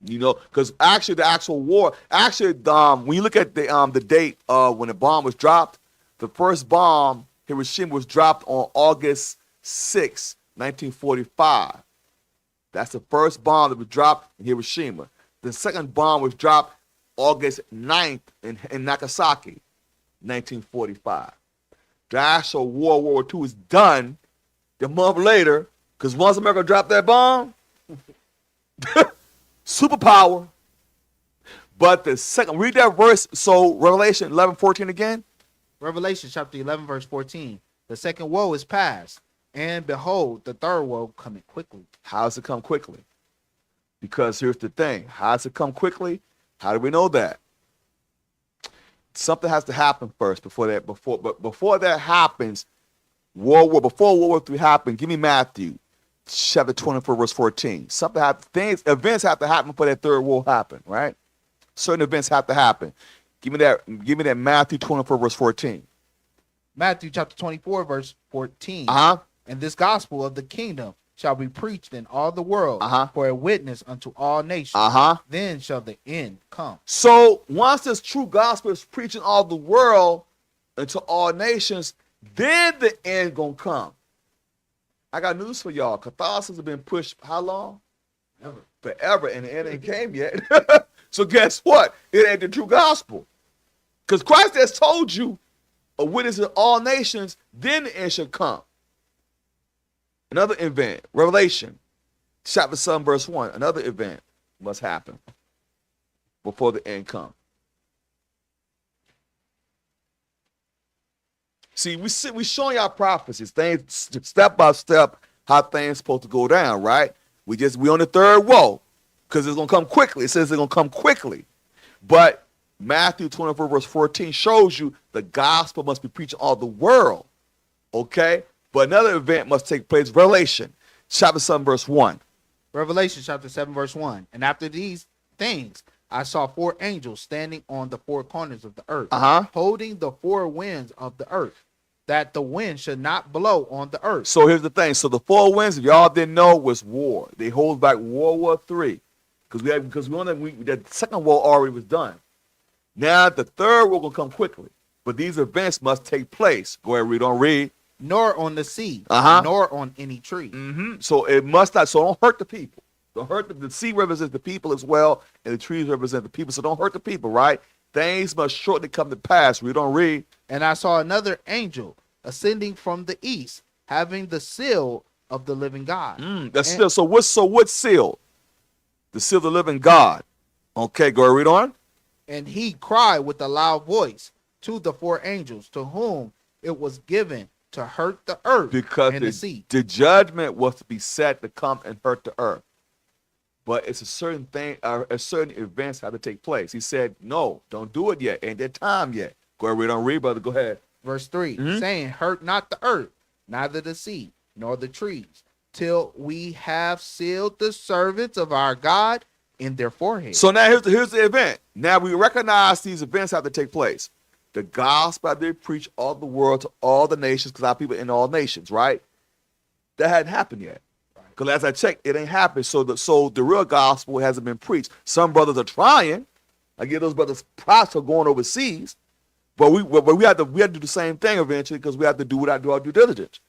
You know, because actually the actual war, when you look at the date when the bomb was dropped, the first bomb, Hiroshima, was dropped on August 6th, 1945. That's the first bomb that was dropped in Hiroshima. The second bomb was dropped August 9th in Nagasaki, 1945. The actual World War II is done a month later, because once America dropped that bomb, superpower. But the second, read that verse, so Revelation 11:14 again. Revelation chapter 11, verse 14. The second woe is past, and behold, the third woe coming quickly. How does it come quickly? Because here's the thing. How does it come quickly? How do we know that? Something has to happen first before that happens, before World War III happened, give me Matthew chapter 24, verse 14. Events have to happen before that third war happen, right? Certain events have to happen. Give me that Matthew 24, verse 14. Matthew chapter 24, verse 14. Uh-huh. And this gospel of the kingdom shall be preached in all the world for a witness unto all nations. Then shall the end come. So once this true gospel is preaching all the world into all nations, then the end gonna come. I got news for y'all. Catholicism has been pushed how long? Forever, and the end ain't came yet. So guess what? It ain't the true gospel. Because Christ has told you a witness in all nations, then the end shall come. Another event, Revelation, chapter 7, verse 1. Another event must happen before the end comes. See, we showing y'all prophecies, things step by step, how things supposed to go down, right? We on the third woe, because it's gonna come quickly. It says it's gonna come quickly. But Matthew 24, verse 14 shows you the gospel must be preached all the world. Okay? But another event must take place. Revelation, chapter 7, verse 1. Revelation chapter 7, verse 1. And after these things, I saw 4 angels standing on the 4 corners of the earth, holding the 4 winds of the earth, that the wind should not blow on the earth. So here's the thing. So the 4 winds, if y'all didn't know, was war. They hold back World War III. Because the second war already was done. Now the third war will come quickly. But these events must take place. Go ahead, read. Nor on the sea, nor on any tree. So it must not. So don't hurt the people. Don't hurt the sea represents the people as well, and the trees represent the people. So don't hurt the people, right? Things must shortly come to pass. Read. And I saw another angel ascending from the east, having the seal of the living God. Seal. So what's seal? The seal of the living God. Okay, go ahead, read on. And he cried with a loud voice to the 4 angels, to whom it was given to hurt the earth and the sea. The judgment was to be set to come and hurt the earth. But it's a certain thing, certain events have to take place. He said, no, don't do it yet. Ain't that time yet. Go ahead, read, brother. Go ahead. Verse 3, saying, hurt not the earth, neither the sea, nor the trees, till we have sealed the servants of our God in their foreheads. So now here's the event. Now we recognize these events have to take place. The gospel they preach all the world to all the nations, because our people in all nations, right? That hadn't happened yet. Because as I checked, it ain't happened. So the real gospel hasn't been preached. Some brothers are trying. I give those brothers props for going overseas. But we have to do the same thing eventually, because we have to do our due diligence.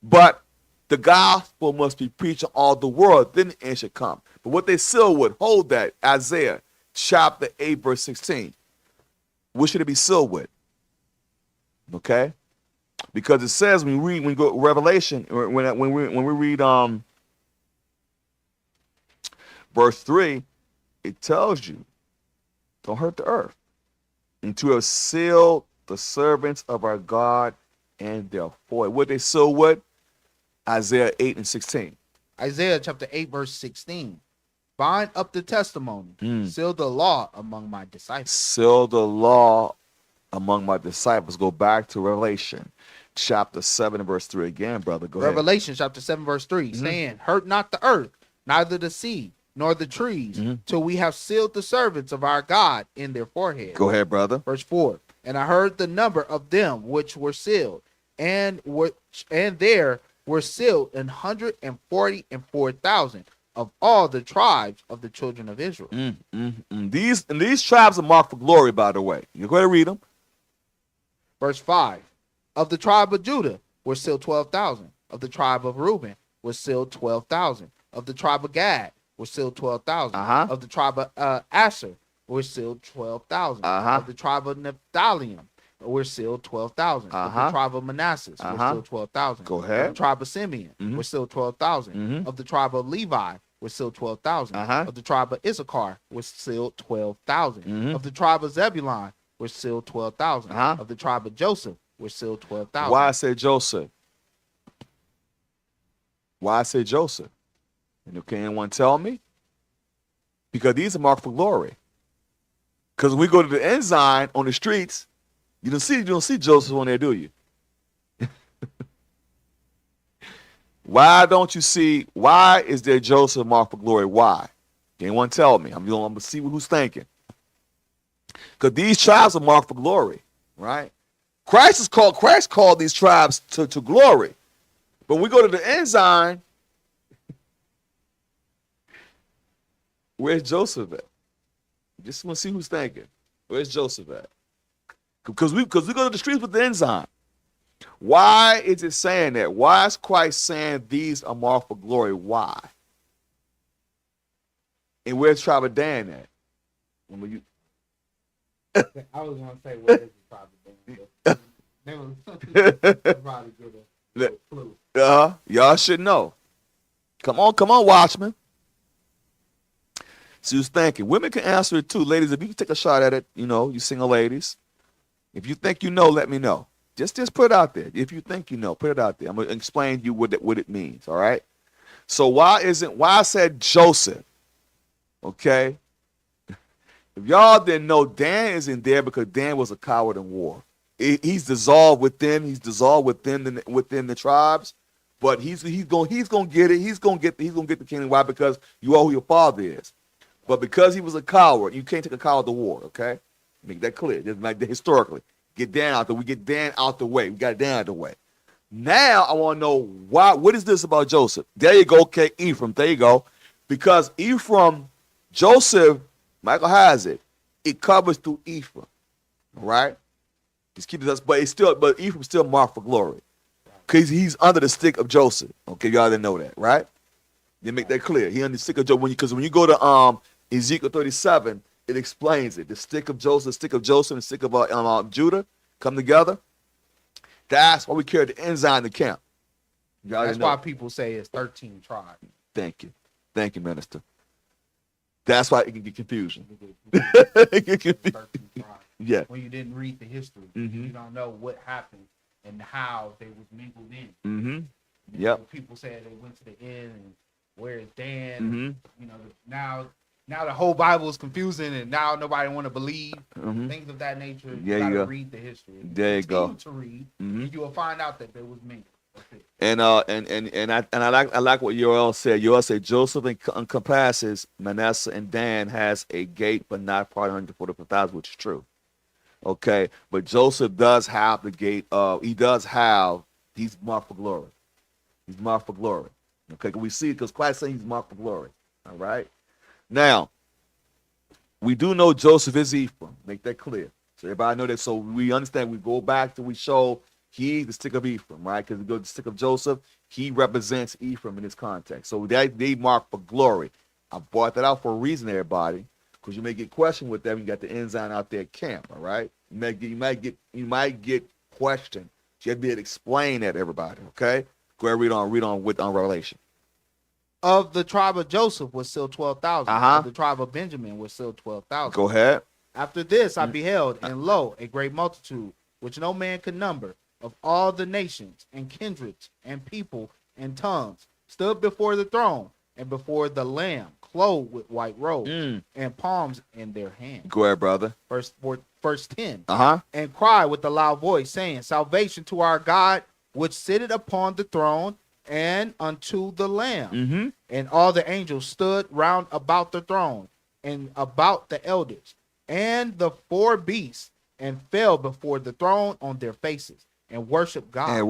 But the gospel must be preached in all the world, then the end should come. But what they seal with, hold that, Isaiah chapter 8, verse 16. What should it be sealed with? Okay? Because it says when we go Revelation, when we read verse 3, it tells you, don't hurt the earth. And to have sealed the servants of our God and their forehead. What they seal with? Isaiah 8 and 16. Isaiah chapter 8, verse 16. Bind up the testimony. Seal the law among my disciples. Seal the law among my disciples. Go back to Revelation chapter 7 and verse 3 again, brother. Go ahead. Revelation chapter 7, verse 3, saying, hurt not the earth, neither the sea, nor the trees, till we have sealed the servants of our God in their forehead. Go ahead, brother. Verse 4, and I heard the number of them which were sealed, and there were sealed 144,000 of all the tribes of the children of Israel. These tribes are marked for glory, by the way. You go ahead and read them. Verse 5, of the tribe of Judah were sealed 12,000. Of the tribe of Reuben were sealed 12,000. Of the tribe of Gad were sealed 12,000. Of the tribe of Asher were sealed 12,000. Of the tribe of Naphtali were sealed 12,000. Of the tribe of Manasseh were sealed 12,000. Go ahead. Of the tribe of Simeon were sealed 12,000. Of the tribe of Levi were sealed 12,000. Of the tribe of Issachar were sealed 12,000. Of the tribe of Zebulun were sealed 12,000. Of the tribe of Joseph were sealed 12,000. Why I say Joseph? Why I say Joseph? And can anyone tell me? Because these are marked for glory. Because when we go to the ensign on the streets, you don't see Joseph on there, do you? Why don't you see? Why is there Joseph marked for glory? Why? Can anyone tell me? I'm going to see who's thinking. Because these tribes are marked for glory, right? Christ called these tribes to glory. But we go to the ensign. Where's Joseph at? Just want to see who's thinking. Where's Joseph at? Because we go to the streets with the ensign. Why is it saying that? Why is Christ saying these are marked for glory? Why? And where's tribe of Dan at? I was gonna say what is the tribe of Dan? Probably give a clue. Y'all should know. Come on, Watchmen. See who's thinking. Women can answer it too. Ladies, if you can take a shot at it, you single ladies. If you think you know, let me know. Just put it out there. If you think you know, put it out there. I'm gonna explain to you what it means. All right. So why I said Joseph? Okay. If y'all didn't know, Dan isn't there because Dan was a coward in war. He's dissolved within. He's dissolved within the tribes. But he's gonna get it. He's gonna get the kingdom. Why? Because you are who your father is. But because he was a coward, you can't take a coward to war. Okay. Make that clear. Just like historically. Get Dan out we get Dan out the way. We got Dan out the way. Now I want to know why. What is this about Joseph? There you go. Okay, Ephraim. There you go. Because Ephraim, Joseph, Michael has it. It covers through Ephraim. All right. Just keep it. But Ephraim's still marked for glory. Because he's under the stick of Joseph. Okay, y'all didn't know that, right? They make that clear. He under the stick of Joseph. Because when you go to Ezekiel 37. It explains it. The stick of Joseph, and the stick of Judah come together. That's why we carry the ensign in the camp. That's why people say it's 13 tribes. Thank you, Minister. That's why it can get confusion. Yeah. When you didn't read the history, you don't know what happened and how they was mingled in. Mm-hmm. Yep. People say they went to the end and where is Dan? Now the whole Bible is confusing, and now nobody want to believe things of that nature. You gotta read the history. There you go. To read, and you will find out that there was mingled. And I like what Yoel said. Yoel said Joseph encompasses Manasseh and Dan has a gate, but not part of 144,000, which is true. Okay, but Joseph does have the gate of. He's marked for glory. He's marked for glory. Okay, we see it because Christ saying he's marked for glory. All right. Now, we do know Joseph is Ephraim. Make that clear. So everybody know that. So we understand. We go back to we show the stick of Ephraim, right? Because we go to the stick of Joseph. He represents Ephraim in this context. So they mark for glory. I brought that out for a reason, everybody, because you may get questioned with them. You got the ensign out there at camp, all right? You might get questioned. So you have to be able to explain that to everybody, okay? Go ahead, read on Revelation. Of the tribe of Joseph was still 12,000. Of the tribe of Benjamin was still 12,000. Go ahead. After this I beheld, and lo, a great multitude, which no man could number, of all the nations and kindreds and people and tongues, stood before the throne and before the Lamb, clothed with white robes and palms in their hands. Go ahead, brother. Verse 10. And cried with a loud voice, saying, Salvation to our God, which sitteth upon the throne, and unto the Lamb. And all the angels stood round about the throne and about the elders and the four beasts, and fell before the throne on their faces and worship God.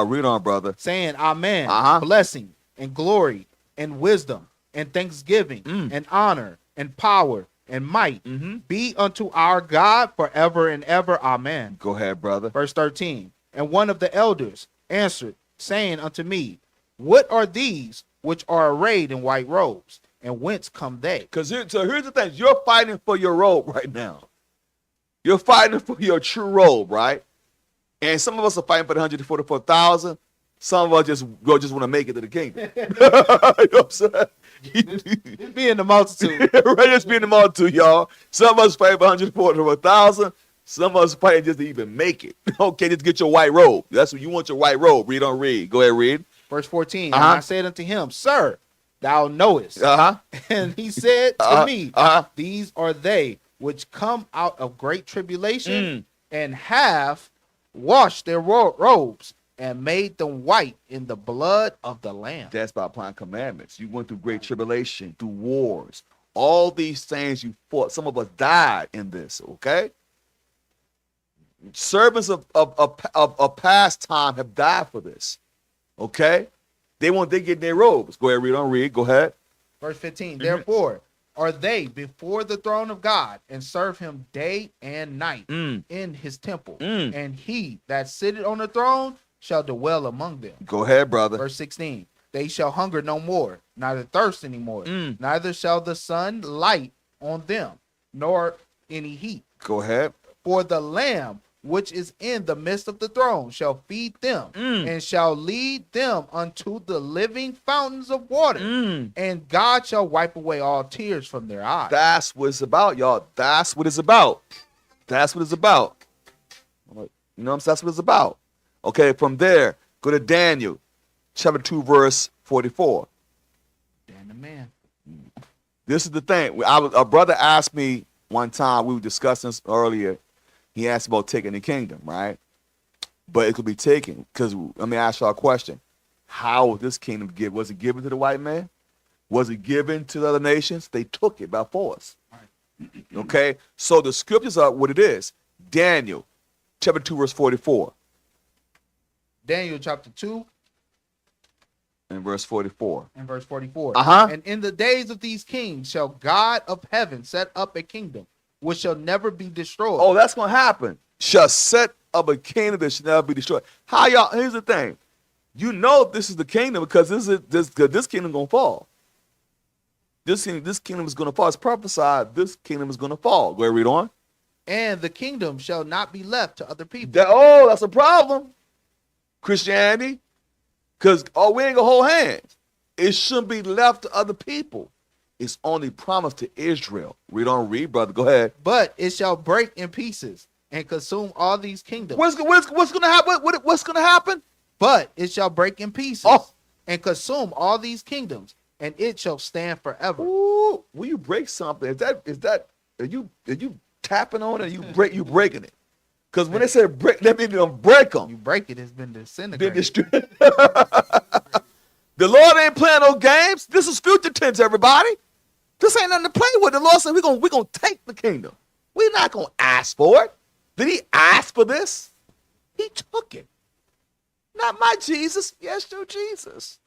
Read on, brother. Saying, Amen. Blessing and glory and wisdom and thanksgiving and honor and power and might be unto our God forever and ever. Amen. Go ahead, brother. Verse 13. And one of the elders answered, saying unto me, What are these which are arrayed in white robes, and whence come they? So here's the thing. You're fighting for your robe right now. You're fighting for your true robe, right? And some of us are fighting for the 144,000. Some of us just want to make it to the kingdom. You know what I'm saying? Just be in the multitude. Right, just be in the multitude, y'all. Some of us fighting for 144,000. Some of us fighting just to even make it. Okay, just get your white robe. That's what you want, your white robe. Read on, read. Go ahead, read. Verse 14. And I said unto him, Sir, thou knowest. And he said to me, These are they which come out of great tribulation and have washed their robes and made them white in the blood of the Lamb. That's by applying commandments. You went through great tribulation, through wars. All these things you fought. Some of us died in this, okay? servants of past time have died for this. Okay? They get their robes. Go ahead, read. Go ahead. Verse 15. Therefore are they before the throne of God, and serve him day and night in his temple. And he that sitteth on the throne shall dwell among them. Go ahead, brother. Verse 16. They shall hunger no more, neither thirst any more, neither shall the sun light on them, nor any heat. Go ahead. For the Lamb which is in the midst of the throne shall feed them, and shall lead them unto the living fountains of water, and God shall wipe away all tears from their eyes. That's what it's about, y'all. That's what it's about. That's what it's about. You know what I'm saying? That's what it's about. Okay, from there, go to Daniel, chapter 2, verse 44. Dan the man. This is the thing. A brother asked me one time, we were discussing this earlier. He asked about taking the kingdom, right? But it could be taken, because let me ask y'all a question. How was this kingdom given? Was it given to the white man? Was it given to the other nations? They took it by force. Okay? So the scriptures are what it is. Daniel, chapter 2, verse 44. Daniel chapter 2 and verse 44. and verse 44. Uh-huh. And in the days of these kings shall God of heaven set up a kingdom which shall never be destroyed. Oh, that's going to happen. Shall set up a kingdom that shall never be destroyed. How y'all, here's the thing. You know this is the kingdom because this kingdom going to fall. This kingdom is going to fall. It's prophesied this kingdom is going to fall. Go ahead, read on. And the kingdom shall not be left to other people. That's a problem. Christianity. Because, we ain't going to hold hands. It shouldn't be left to other people. It's only promised to Israel. Read, brother. Go ahead. But it shall break in pieces and consume all these kingdoms. What's going to happen? What's going to happen? But it shall break in pieces and consume all these kingdoms, and it shall stand forever. Ooh, when you break something, are you tapping on it? Or you breaking it? Because when they say break, that means you don't break them. You break it, it's been disintegrated. The Lord ain't playing no games. This is future tense, everybody. This ain't nothing to play with. The Lord said we're gonna take the kingdom. We're not gonna ask for it. Did he ask for this? He took it. Not my Jesus. Yes, your Jesus.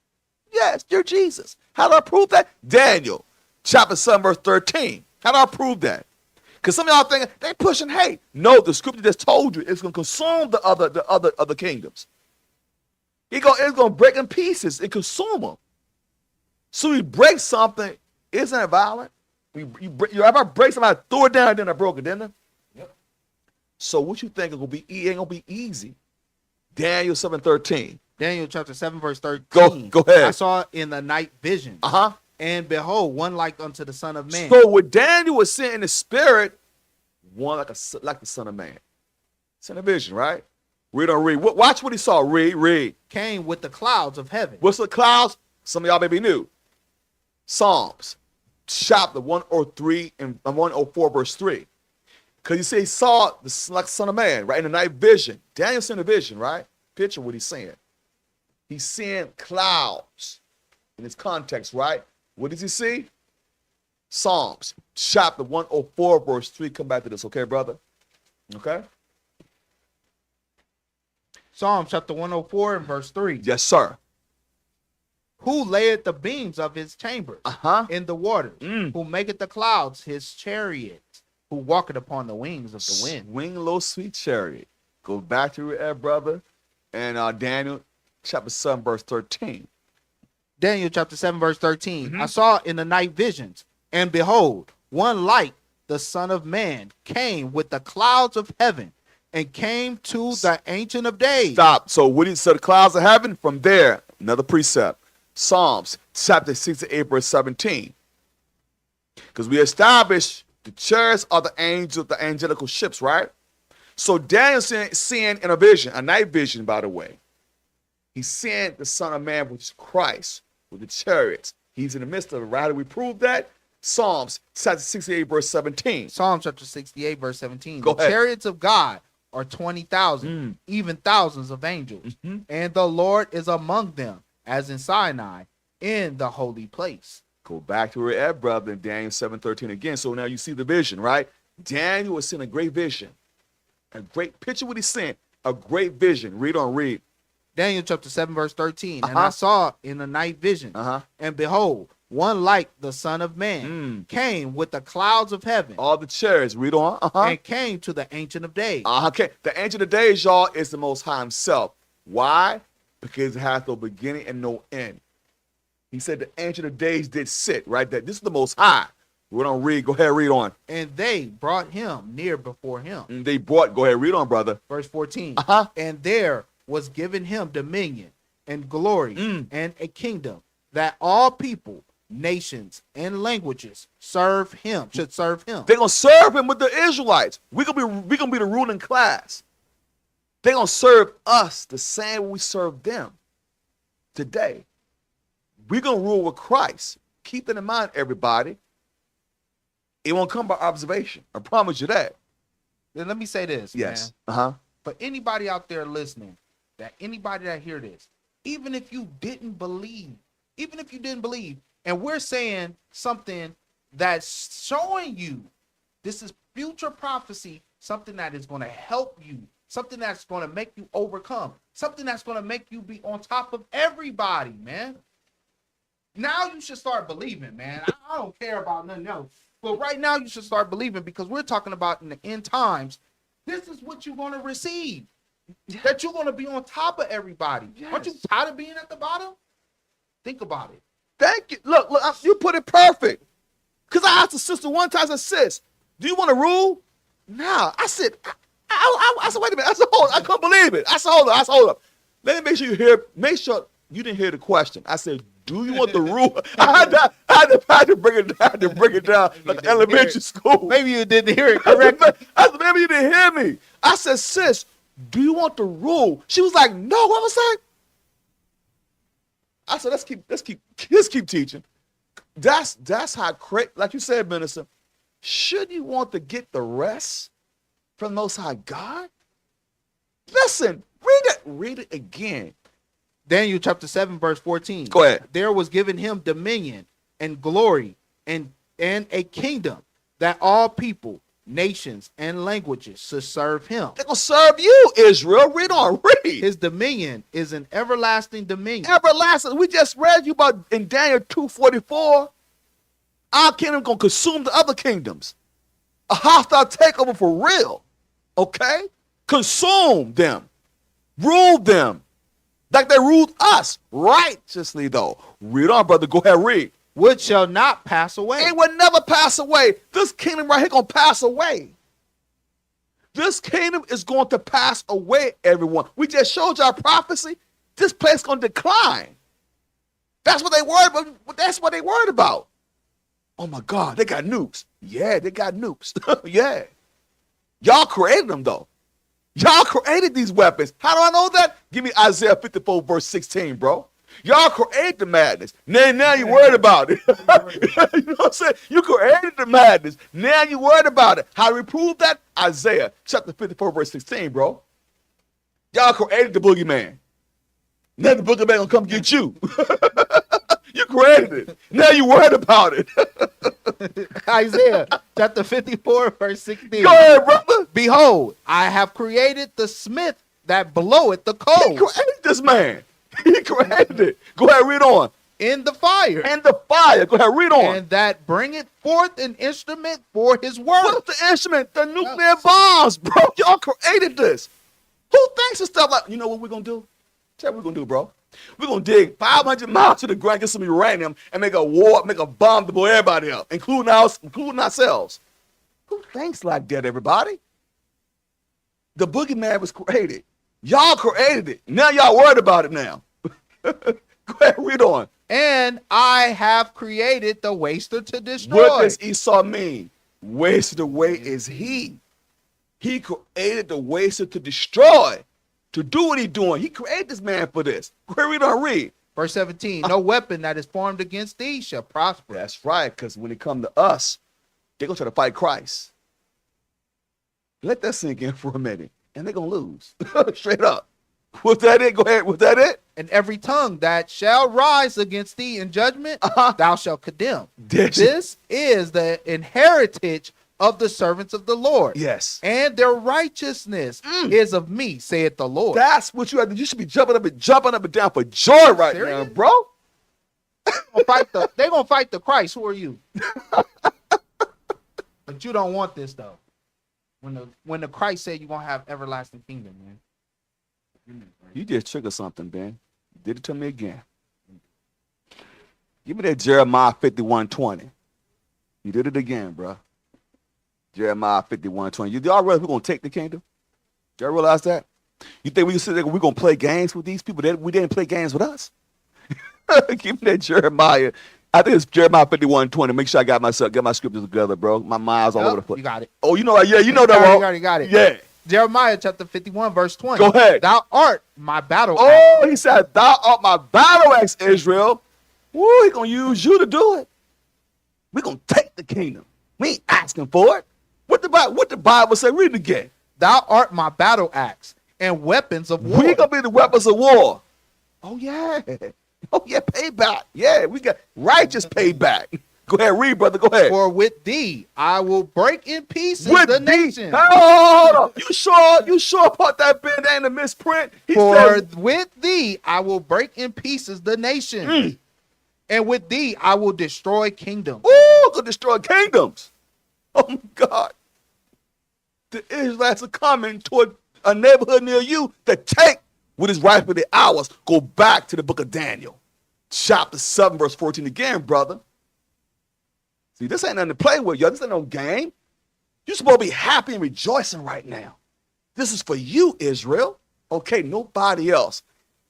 Yes, your Jesus. How do I prove that? Daniel, chapter 7, verse 13. How do I prove that? Because some of y'all think they pushing hate. No, the scripture just told you it's gonna consume the other kingdoms. It's gonna break in pieces and consume them. So you break something, isn't it violent? You ever break something, threw it down, and then I broke it, didn't it? Yep. So what you think it ain't gonna be easy. Daniel 7:13. Daniel chapter 7, verse 13. Go ahead. I saw in the night vision. And behold, one like unto the Son of Man. So what Daniel was seeing in the spirit, one like the Son of Man. It's in a vision, right? Read. Watch what he saw. Read. Came with the clouds of heaven. What's the clouds? Some of y'all may be new. Psalms, chapter 103 and 104, verse 3. Because you see, he saw the like Son of Man, right? In the night vision. Daniel's in a vision, right? Picture what he's seeing. He's seeing clouds in its context, right? What does he see? Psalms, chapter 104, verse 3. Come back to this, okay, brother? Okay? Psalm chapter 104 and verse 3. Yes, sir. Who layeth the beams of his chambers in the waters? Who maketh the clouds his chariot? Who walketh upon the wings of the wind? Swing low, sweet chariot. Go back to your brother. And Daniel chapter 7, verse 13. Daniel chapter 7, verse 13. I saw in the night visions, and behold, one like the Son of Man came with the clouds of heaven, and came to the Ancient of Days. Stop. So the clouds of heaven? From there, another precept. Psalms chapter 68, verse 17. Because we established the chariots are the angels, the angelical ships, right? So Daniel's seeing in a vision, a night vision, by the way. He's seeing the Son of Man, which is Christ, with the chariots. He's in the midst of it. How do we prove that? Psalms chapter 68, verse 17. Psalm chapter 68, verse 17. Go the ahead. chariots of God are 20,000, even thousands of angels. And the Lord is among them, as in Sinai, in the holy place. Go back to where we're at, brother, in Daniel 7:13 again. So now you see the vision, right? Daniel was seeing a great vision. A great picture what he's saying. A great vision. Read on, read. Daniel chapter 7, verse 13. And I saw in the night vision, and behold, one like the Son of Man came with the clouds of heaven. All the chariots. Read on. And came to the Ancient of Days. Okay. The Ancient of Days, y'all, is the Most High himself. Why? Because it has no beginning and no end. He said the Ancient of Days did sit, right? That this is the Most High. We don't read. Go ahead, read on. And they brought him near before him. And they brought. Go ahead, read on, brother. Verse 14. And there was given him dominion and glory and a kingdom that all people, nations, and languages should serve him. They're gonna serve him with the Israelites. We're gonna be the ruling class. They're gonna serve us the same way we serve them today. We're gonna rule with Christ. Keep that in mind, everybody. It won't come by observation. I promise you that. Then let me say this. Yes. Man. For anybody out there listening, anybody that hear this, even if you didn't believe, and we're saying something that's showing you this is future prophecy, something that is going to help you, something that's going to make you overcome, something that's going to make you be on top of everybody, man. Now you should start believing, man. I don't care about nothing else. But right now you should start believing, because we're talking about in the end times, this is what you're going to receive. That you're going to be on top of everybody. Yes. Aren't you tired of being at the bottom? Think about it. Thank you. Look, you put it perfect. Because I asked the sister one time, I said, sis, do you want to rule? No. I said, I said, wait a minute. I said, hold on. I couldn't believe it. I said, hold up. Let me make sure you didn't hear the question. I said, do you want the rule? I had to bring it down like elementary school. Maybe you didn't hear it correctly. I said, maybe you didn't hear me. I said, sis, do you want the rule? She was like, no. What was that? I said, let's keep teaching. That's how, like you said, minister, should you want to get the rest from the Most High God? Listen, read it again. Daniel chapter 7, verse 14. Go ahead. There was given him dominion and glory and a kingdom that all people, nations, and languages should serve him. They're going to serve you, Israel. Read on, read. His dominion is an everlasting dominion. Everlasting. We just read you about in Daniel 2:44. Our kingdom going to consume the other kingdoms. A hostile takeover for real. Okay? Consume them. Rule them. Like they ruled us righteously, though. Read on, brother. Go ahead, read. Which shall not pass away. It will never pass away. This kingdom right here going to pass away. This kingdom is going to pass away, everyone. We just showed y'all prophecy. This place going to decline. That's what they worried about. That's what they worried about. Oh, my God. They got nukes. Yeah, they got nukes. Yeah. Y'all created them, though. Y'all created these weapons. How do I know that? Give me Isaiah 54, verse 16, bro. Y'all created the madness. Now you worried about it. You know what I'm saying? You created the madness. Now you worried about it. How do we prove that? Isaiah chapter 54, verse 16, bro. Y'all created the boogeyman. Now the boogeyman gonna come get you. You created it. Now you worried about it. Isaiah chapter 54, verse 16. Go ahead, brother. Behold, I have created the smith that bloweth the coals. He created this man. He created it. Go ahead, read on. In the fire. In the fire. Go ahead, read on. And that bringeth forth an instrument for his work. What's the instrument? The nuclear bombs, bro. Y'all created this. Who thinks of stuff like, you know what we're going to do? Tell you what we're going to do, bro. We're going to dig 500 miles to the ground, get some uranium, and make a war, make a bomb to blow everybody up, including ourselves. Who thinks like that, everybody? The boogeyman was created. Y'all created it. Now y'all worried about it now. Go ahead, read on. And I have created the waster to destroy. What does Esau mean? Wasted away is he. He created the waster to destroy, to do what he's doing. He created this man for this. Go ahead, read on, read. Verse 17, no weapon that is formed against thee shall prosper. That's right, because when it comes to us, they're going to try to fight Christ. Let that sink in for a minute, and they're going to lose. Straight up. Was that it? Go ahead. Was that it? And every tongue that shall rise against thee in judgment, thou shalt condemn. This is the inheritance of the servants of the Lord. Yes. And their righteousness is of me, saith the Lord. That's what you have to. You should be jumping up and down for joy right now, Serious? bro. They're gonna fight the Christ. Who are you? But you don't want this though. When the Christ said you're gonna have everlasting kingdom, man. You just triggered something, Ben. You did it to me again. Give me that Jeremiah 51:20. You did it again, bro. Jeremiah 51:20. Y'all realize we're gonna take the kingdom? Y'all realize that? You think we can sit there and we're gonna play games with these people? We didn't play games with us. Give me that Jeremiah. I think it's Jeremiah 51:20. Make sure I get my scriptures together, bro. My mind's all over the place. You got it. Oh, you know that? Yeah, you know that. You Ro. already got it. Yeah. Jeremiah chapter 51, verse 20. Go ahead. Thou art my battle axe. Oh, he said, "Thou art my battle axe, Israel." Woo, he gonna use you to do it. We're gonna take the kingdom. We ain't asking for it. What the Bible say? Read it again. Thou art my battle axe and weapons of war. We gonna be the weapons of war. Oh yeah. Oh yeah, payback. Yeah, we got righteous payback. Go ahead, read, brother. Go ahead. For with thee I will break in pieces With the thee. nation. Hold on. You sure about that, Ben? That ain't a misprint. He For said, with thee I will break in pieces the nation. And with thee I will destroy kingdoms. "Ooh, gonna destroy kingdoms." Oh my God. The Israelites are coming toward a neighborhood near you to take what is rightfully ours. Go back to the book of Daniel, chapter 7, verse 14 again, brother. See, this ain't nothing to play with, y'all. This ain't no game. You're supposed to be happy and rejoicing right now. This is for you, Israel. Okay, nobody else.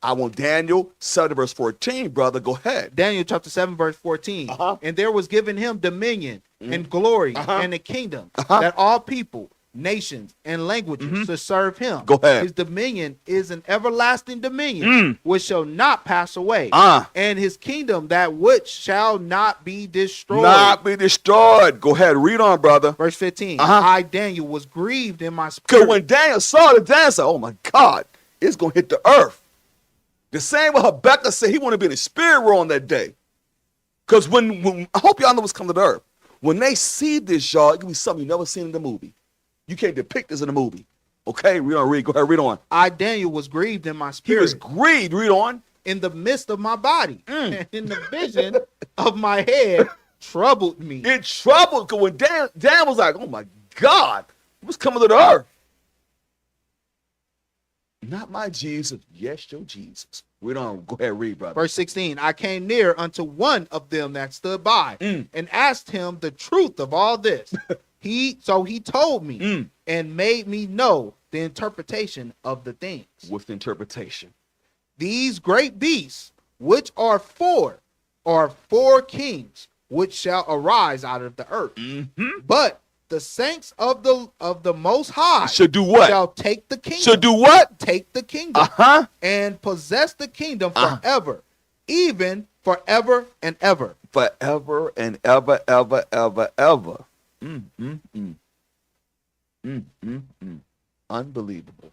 I want Daniel 7, verse 14, brother. Go ahead. Daniel chapter 7, verse 14. And there was given him dominion and glory and a kingdom that all people, nations, and languages to serve him. Go ahead. His dominion is an everlasting dominion which shall not pass away. And his kingdom that which shall not be destroyed. Not be destroyed. Go ahead. Read on, brother. Verse 15. I, Daniel, was grieved in my Because spirit. when Daniel saw the dance, oh my God, it's going to hit the earth. The same way Habakkuk said he wanted to be in the spirit realm that day. Because when I hope y'all know what's coming to the earth. When they see this, y'all, it can be something you never seen in the movie. You can't depict this in a movie. Okay, read on, read. Go ahead, read on. I, Daniel, was grieved in my He spirit. was grieved. Read on. In the midst of my body. And in the vision of my head troubled me. It troubled, because when Dan was like, oh my God, what's coming to the earth? Not my Jesus. Yes, your Jesus. Read on. Go ahead, read, brother. Verse 16. I came near unto one of them that stood by and asked him the truth of all this. So he told me and made me know the interpretation of the things. What's the interpretation? These great beasts, which are four kings, which shall arise out of the earth. But the saints of the Most High should do what? Shall take the kingdom. Should do what? Take the kingdom. And possess the kingdom forever, even forever and ever. Forever and ever, ever, ever, ever. Unbelievable.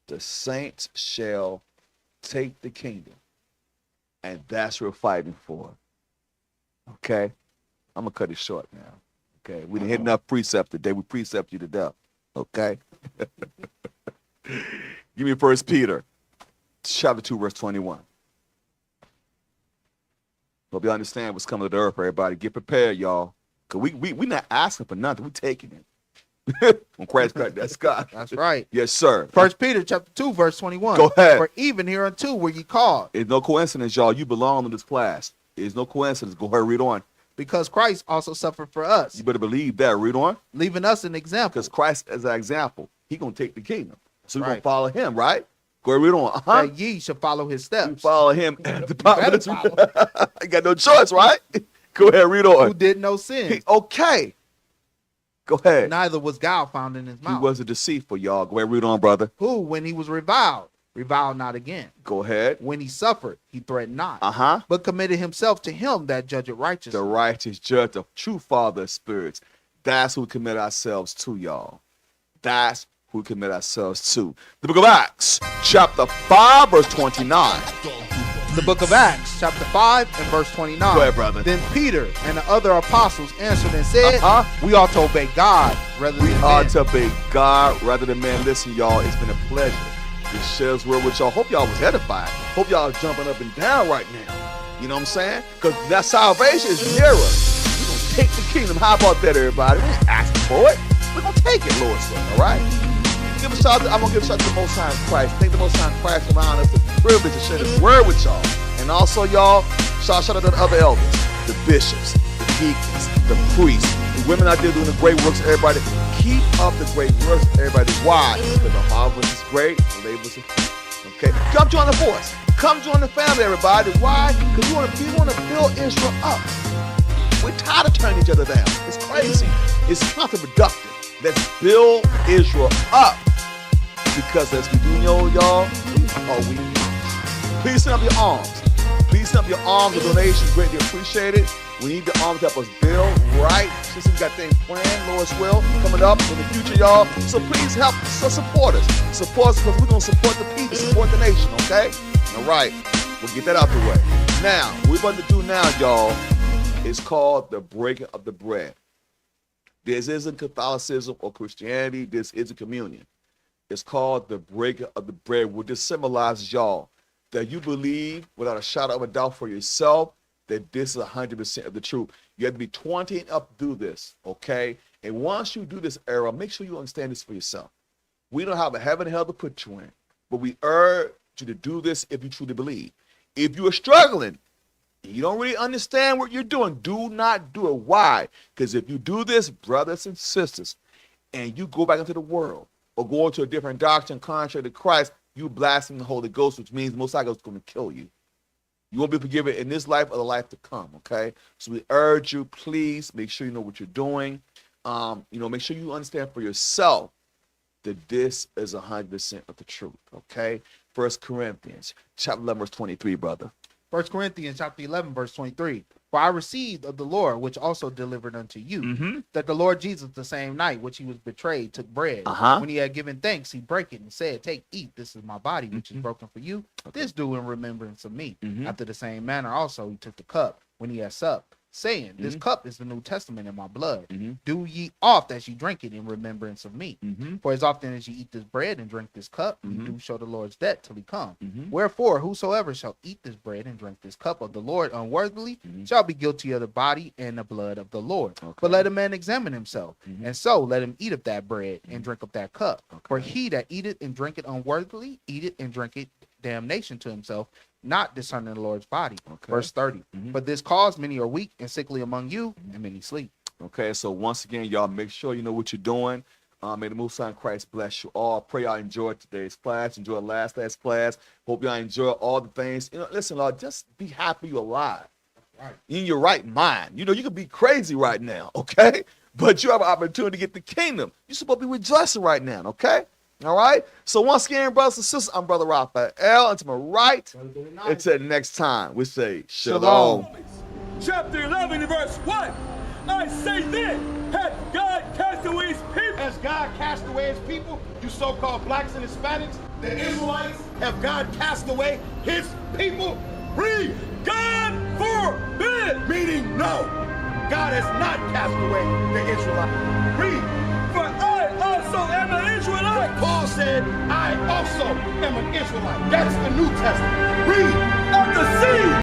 The saints shall take the kingdom. And that's what we're fighting for. Okay? I'm going to cut it short now. Okay? We didn't hit enough precept today. We precept you to death. Okay? Give me 1 Peter chapter 2, verse 21. Hope you understand what's coming to the earth, everybody. Get prepared, y'all. Because we not asking for nothing. We taking it. When Christ cracked that sky. That's right. Yes, sir. 1 Peter chapter 2, verse 21. Go ahead. For even hereunto were ye called. It's no coincidence, y'all. You belong in this class. It's no coincidence. Go ahead, read on. Because Christ also suffered for us. You better believe that. Read on. Leaving us an example. Because Christ, as an example, he going to take the kingdom. So we're going Right. to follow him, right? Go ahead, read on. That ye shall follow his steps. You follow him. You better follow. You got no choice, right? Go ahead, read on. Who did no sin. Okay. Go ahead. Neither was guile found in his He mouth. wasn't deceitful, y'all. Go ahead, read on, brother. Who, when he was reviled not again. Go ahead. When he suffered, he threatened not. But committed himself to him that judgeth righteously. the righteous judge, the true father of spirits. That's who we commit ourselves to, y'all. That's who we commit ourselves to. The book of Acts, chapter 5, verse 29. The book of Acts, chapter 5 and verse 29. Go ahead, brother. Then Peter and the other apostles answered and said, we ought to obey God rather than men. We ought to obey God rather than men. Listen, y'all, it's been a pleasure to share this word with y'all. Hope y'all was edified. Hope y'all are jumping up and down right now. You know what I'm saying? Because that salvation is near us. We're going to take the kingdom. How about that, everybody? We ain't asking for it. We're going to take it, Lord, so, all right? I'm going to give a shout out to the Most High Christ. Thank the Most High Christ for allowing us the privilege to share this word with y'all. And also, y'all, shout out to the other elders, the bishops, the deacons, the priests, the women out there doing the great works. Everybody, keep up the great works. Everybody, why? Because the harvest is great, the labor is okay. Come join the force. Come join the family, everybody. Why? Because we want to build Israel up. We're tired of turning each other down. It's crazy. It's counterproductive. Let's build Israel up. Because as we do know, y'all, we are weak. Please send up your arms. Please send up your arms. The donation is greatly appreciated. We need the arms to help us build, right? Since we got things planned, Lord's will, coming up in the future, y'all. So please help us, support us. Support us because we're going to support the people, support the nation, okay? All right. We'll get that out the way. Now, what we're about to do now, y'all, is called the breaking of the bread. This isn't Catholicism or Christianity. This is a communion. It's called the breaking of the bread, which just symbolizes, y'all, that you believe without a shadow of a doubt for yourself that this is 100% of the truth. You have to be 20 and up to do this, okay? And once you do this era, make sure you understand this for yourself. We don't have a heaven and hell to put you in, but we urge you to do this if you truly believe. If you are struggling, you don't really understand what you're doing, do not do it. Why? Because if you do this, brothers and sisters, and you go back into the world or go into a different doctrine contrary to Christ, you blaspheme the Holy Ghost, which means Most High God is going to kill you. You won't be forgiven in this life or the life to come, okay? So we urge you, please make sure you know what you're doing. Make sure you understand for yourself that this is 100% of the truth, okay? 1 Corinthians chapter 11, verse 23, brother. 1 Corinthians chapter 11, verse 23. For I received of the Lord, which also delivered unto you, that the Lord Jesus, the same night which he was betrayed, took bread. When he had given thanks, he brake it and said, take, eat, this is my body, which is broken for you. This do in remembrance of me. After the same manner also he took the cup when he had supped, saying, this cup is the New Testament in my blood. Do ye oft as ye drink it in remembrance of me. For as often as ye eat this bread and drink this cup, ye do show the Lord's death till he come. Wherefore, whosoever shall eat this bread and drink this cup of the Lord unworthily shall be guilty of the body and the blood of the Lord. But let a man examine himself, and so let him eat of that bread and drink of that cup. For he that eateth and drinketh unworthily, eateth and drinketh damnation to himself, not discerning the Lord's body. Verse 30. But this cause many are weak and sickly among you, and many sleep. Okay, so once again, y'all make sure you know what you're doing. May the Most High Christ bless you all. Pray y'all enjoyed today's class, enjoy last class. Hope y'all enjoy all the things. Listen, Lord, just be happy you're alive. Right. In your right mind. You could be crazy right now, okay? But you have an opportunity to get the kingdom. You're supposed to be rejoicing right now, okay? All right? So once again, brothers and sisters, I'm Brother Raphael. And to my right, until next time, we say shalom. Chapter 11, verse 1. I say then, has God cast away his people? Has God cast away his people? You so-called blacks and Hispanics, the Israelites, have God cast away his people? Read, God forbid. Meaning no, God has not cast away the Israelites. Read. For I also am an Israelite. Paul said, I also am an Israelite. That's the New Testament. Read. Of the seed